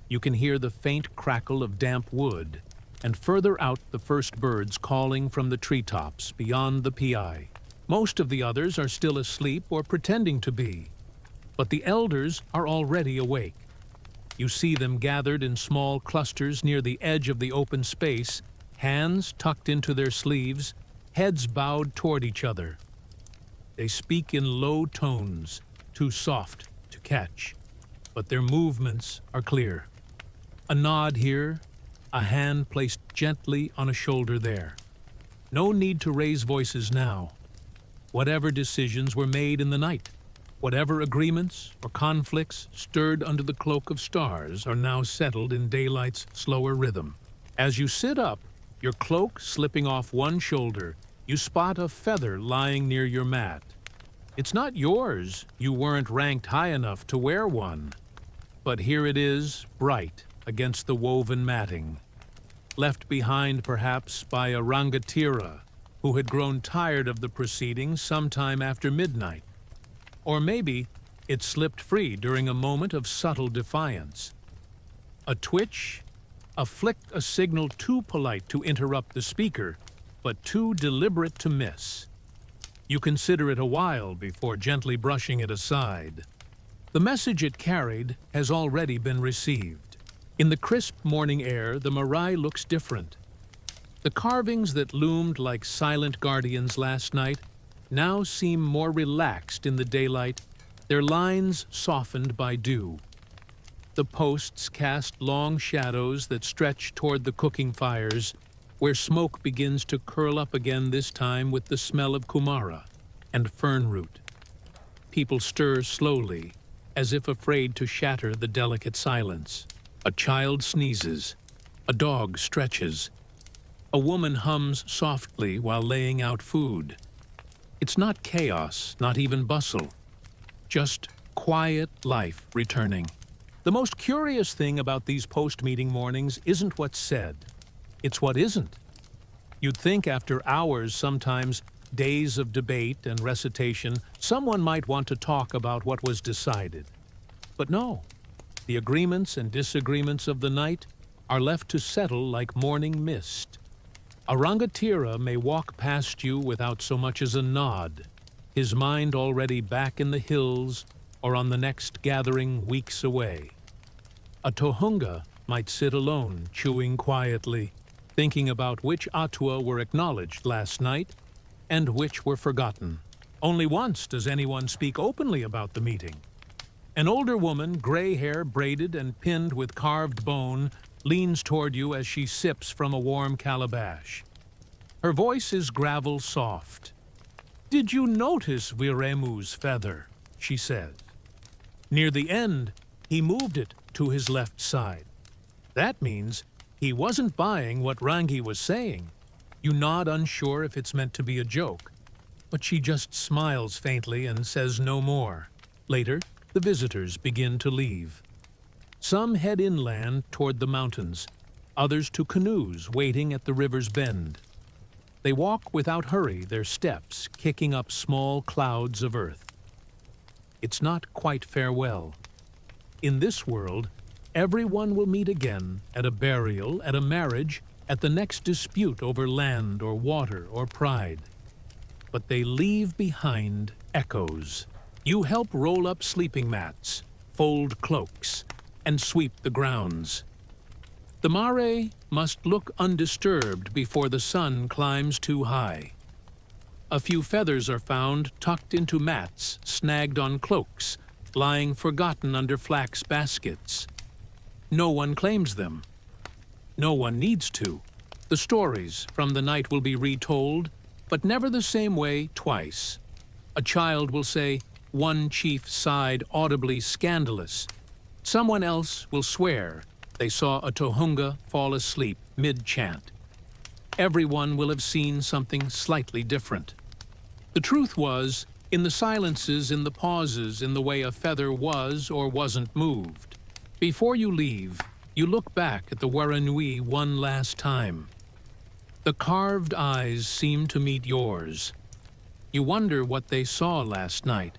You can hear the faint crackle of damp wood, and further out the first birds calling from the treetops beyond the pi. Most of the others are still asleep or pretending to be, but the elders are already awake. You see them gathered in small clusters near the edge of the open space, hands tucked into their sleeves, heads bowed toward each other. They speak in low tones, too soft to catch, but their movements are clear. A nod here, a hand placed gently on a shoulder there. No need to raise voices now. Whatever decisions were made in the night, whatever agreements or conflicts stirred under the cloak of stars are now settled in daylight's slower rhythm. As you sit up, your cloak slipping off one shoulder, you spot a feather lying near your mat. It's not yours, you weren't ranked high enough to wear one. But here it is, bright against the woven matting. Left behind perhaps by a rangatira, who had grown tired of the proceedings sometime after midnight. Or maybe it slipped free during a moment of subtle defiance. A twitch, a flick, a signal too polite to interrupt the speaker, but too deliberate to miss. You consider it a while before gently brushing it aside. The message it carried has already been received. In the crisp morning air, the marae looks different. The carvings that loomed like silent guardians last night now seem more relaxed in the daylight, their lines softened by dew. The posts cast long shadows that stretch toward the cooking fires, where smoke begins to curl up again, this time with the smell of kumara and fern root. People stir slowly, as if afraid to shatter the delicate silence. A child sneezes. A dog stretches. A woman hums softly while laying out food. It's not chaos, not even bustle. Just quiet life returning. The most curious thing about these post-meeting mornings isn't what's said. It's what isn't. You'd think after hours, sometimes days of debate and recitation, someone might want to talk about what was decided. But no. The agreements and disagreements of the night are left to settle like morning mist. A rangatira may walk past you without so much as a nod, his mind already back in the hills or on the next gathering weeks away. A tohunga might sit alone, chewing quietly, thinking about which atua were acknowledged last night and which were forgotten. Only once does anyone speak openly about the meeting. An older woman, gray hair braided and pinned with carved bone, leans toward you as she sips from a warm calabash. Her voice is gravel soft. "Did you notice Wiremu's feather?" she says. Near the end, he moved it to his left side. That means he wasn't buying what Rangi was saying. You nod, unsure if it's meant to be a joke, but she just smiles faintly and says no more. Later, the visitors begin to leave. Some head inland toward the mountains, others to canoes waiting at the river's bend. They walk without hurry, their steps kicking up small clouds of earth. It's not quite farewell. In this world, everyone will meet again at a burial, at a marriage, at the next dispute over land or water or pride. But they leave behind echoes. You help roll up sleeping mats, fold cloaks, and sweep the grounds. The mare must look undisturbed before the sun climbs too high. A few feathers are found tucked into mats, snagged on cloaks, lying forgotten under flax baskets. No one claims them. No one needs to. The stories from the night will be retold, but never the same way twice. A child will say, one chief sighed audibly scandalous. Someone else will swear they saw a tohunga fall asleep mid-chant. Everyone will have seen something slightly different. The truth was, in the silences, in the pauses, in the way a feather was or wasn't moved. Before you leave, you look back at the Waranui one last time. The carved eyes seem to meet yours. You wonder what they saw last night.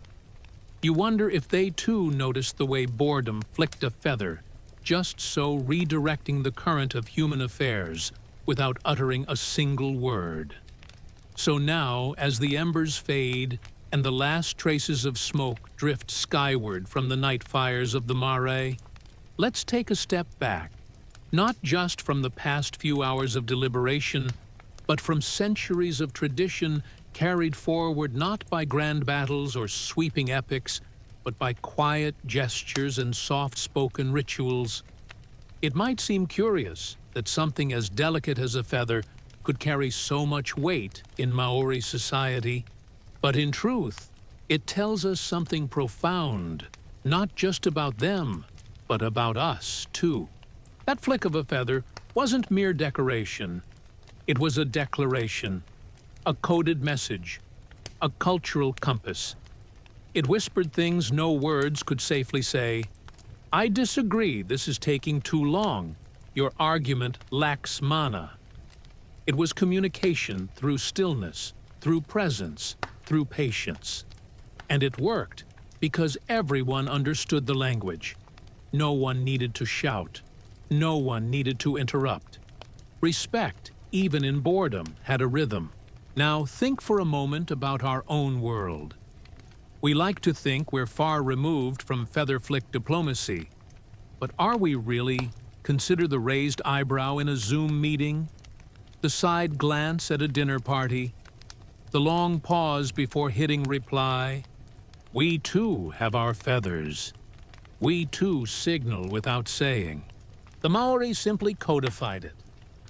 You wonder if they too noticed the way boredom flicked a feather, just so redirecting the current of human affairs without uttering a single word. So now, as the embers fade and the last traces of smoke drift skyward from the night fires of the mare, let's take a step back, not just from the past few hours of deliberation, but from centuries of tradition carried forward not by grand battles or sweeping epics, but by quiet gestures and soft-spoken rituals. It might seem curious that something as delicate as a feather could carry so much weight in Maori society, but in truth, it tells us something profound, not just about them, but about us, too. That flick of a feather wasn't mere decoration. It was a declaration, a coded message, a cultural compass. It whispered things no words could safely say. I disagree, this is taking too long. Your argument lacks mana. It was communication through stillness, through presence, through patience. And it worked because everyone understood the language. No one needed to shout. No one needed to interrupt. Respect, even in boredom, had a rhythm. Now think for a moment about our own world. We like to think we're far removed from feather-flick diplomacy. But are we really? Consider the raised eyebrow in a Zoom meeting, the side glance at a dinner party, the long pause before hitting reply. We too have our feathers. We too signal without saying. The Maori simply codified it,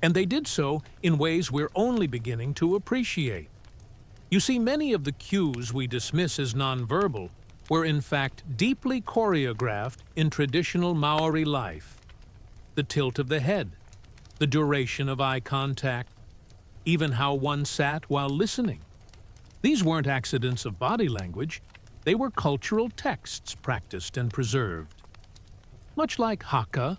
and they did so in ways we're only beginning to appreciate. You see, many of the cues we dismiss as nonverbal were in fact deeply choreographed in traditional Maori life. The tilt of the head, the duration of eye contact, even how one sat while listening. These weren't accidents of body language, they were cultural texts practiced and preserved. Much like haka,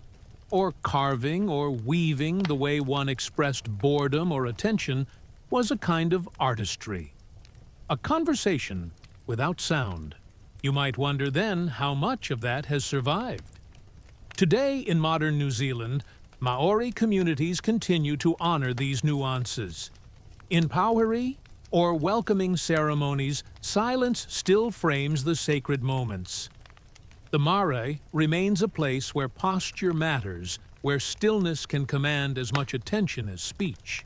or carving or weaving, the way one expressed boredom or attention was a kind of artistry. A conversation without sound. You might wonder then how much of that has survived. Today in modern New Zealand, Maori communities continue to honor these nuances. In Pauhari or welcoming ceremonies, silence still frames the sacred moments. The mare remains a place where posture matters, where stillness can command as much attention as speech.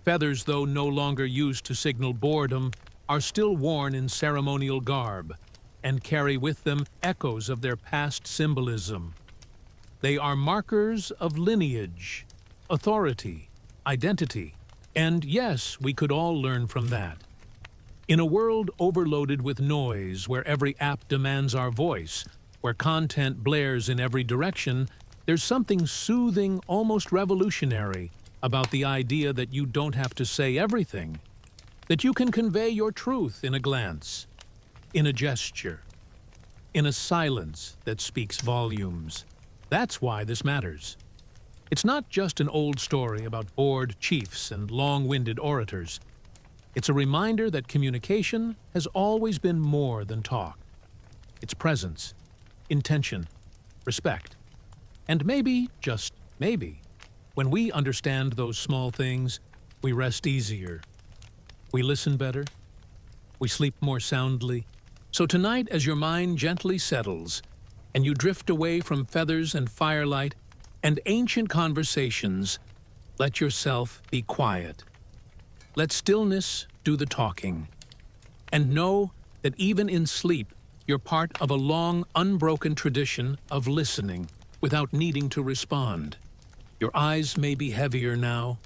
Feathers, though no longer used to signal boredom, are still worn in ceremonial garb and carry with them echoes of their past symbolism. They are markers of lineage, authority, identity, and yes, we could all learn from that. In a world overloaded with noise, where every app demands our voice, where content blares in every direction, there's something soothing, almost revolutionary, about the idea that you don't have to say everything, that you can convey your truth in a glance, in a gesture, in a silence that speaks volumes. That's why this matters. It's not just an old story about bored chiefs and long-winded orators. It's a reminder that communication has always been more than talk. It's presence, intention, respect. And maybe, just maybe, when we understand those small things, we rest easier. We listen better. We sleep more soundly. So tonight, as your mind gently settles, and you drift away from feathers and firelight and ancient conversations, let yourself be quiet. Let stillness do the talking. And know that even in sleep, you're part of a long, unbroken tradition of listening without needing to respond. Your eyes may be heavier now.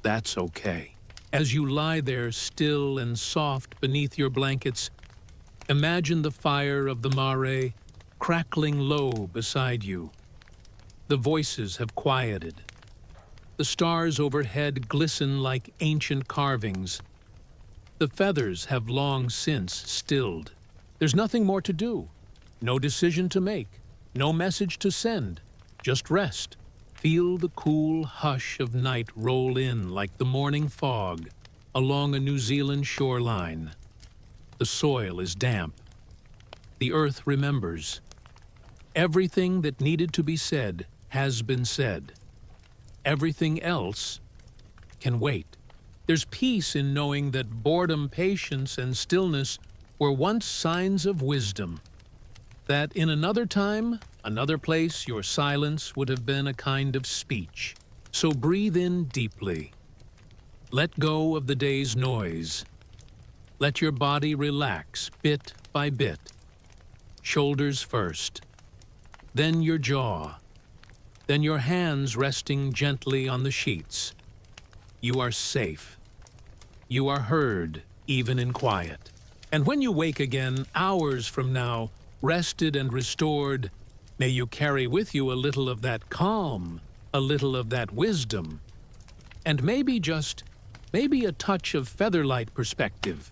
That's okay. As you lie there still and soft beneath your blankets, imagine the fire of the mare crackling low beside you. The voices have quieted. The stars overhead glisten like ancient carvings. The feathers have long since stilled. There's nothing more to do. No decision to make. No message to send. Just rest. Feel the cool hush of night roll in like the morning fog along a New Zealand shoreline. The soil is damp. The earth remembers. Everything that needed to be said has been said. Everything else can wait. There's peace in knowing that boredom, patience, and stillness were once signs of wisdom. That in another time, another place, your silence would have been a kind of speech. So breathe in deeply. Let go of the day's noise. Let your body relax bit by bit. Shoulders first. Then your jaw. Then your hands resting gently on the sheets. You are safe. You are heard, even in quiet. And when you wake again, hours from now, rested and restored, may you carry with you a little of that calm, a little of that wisdom, and maybe a touch of featherlight perspective.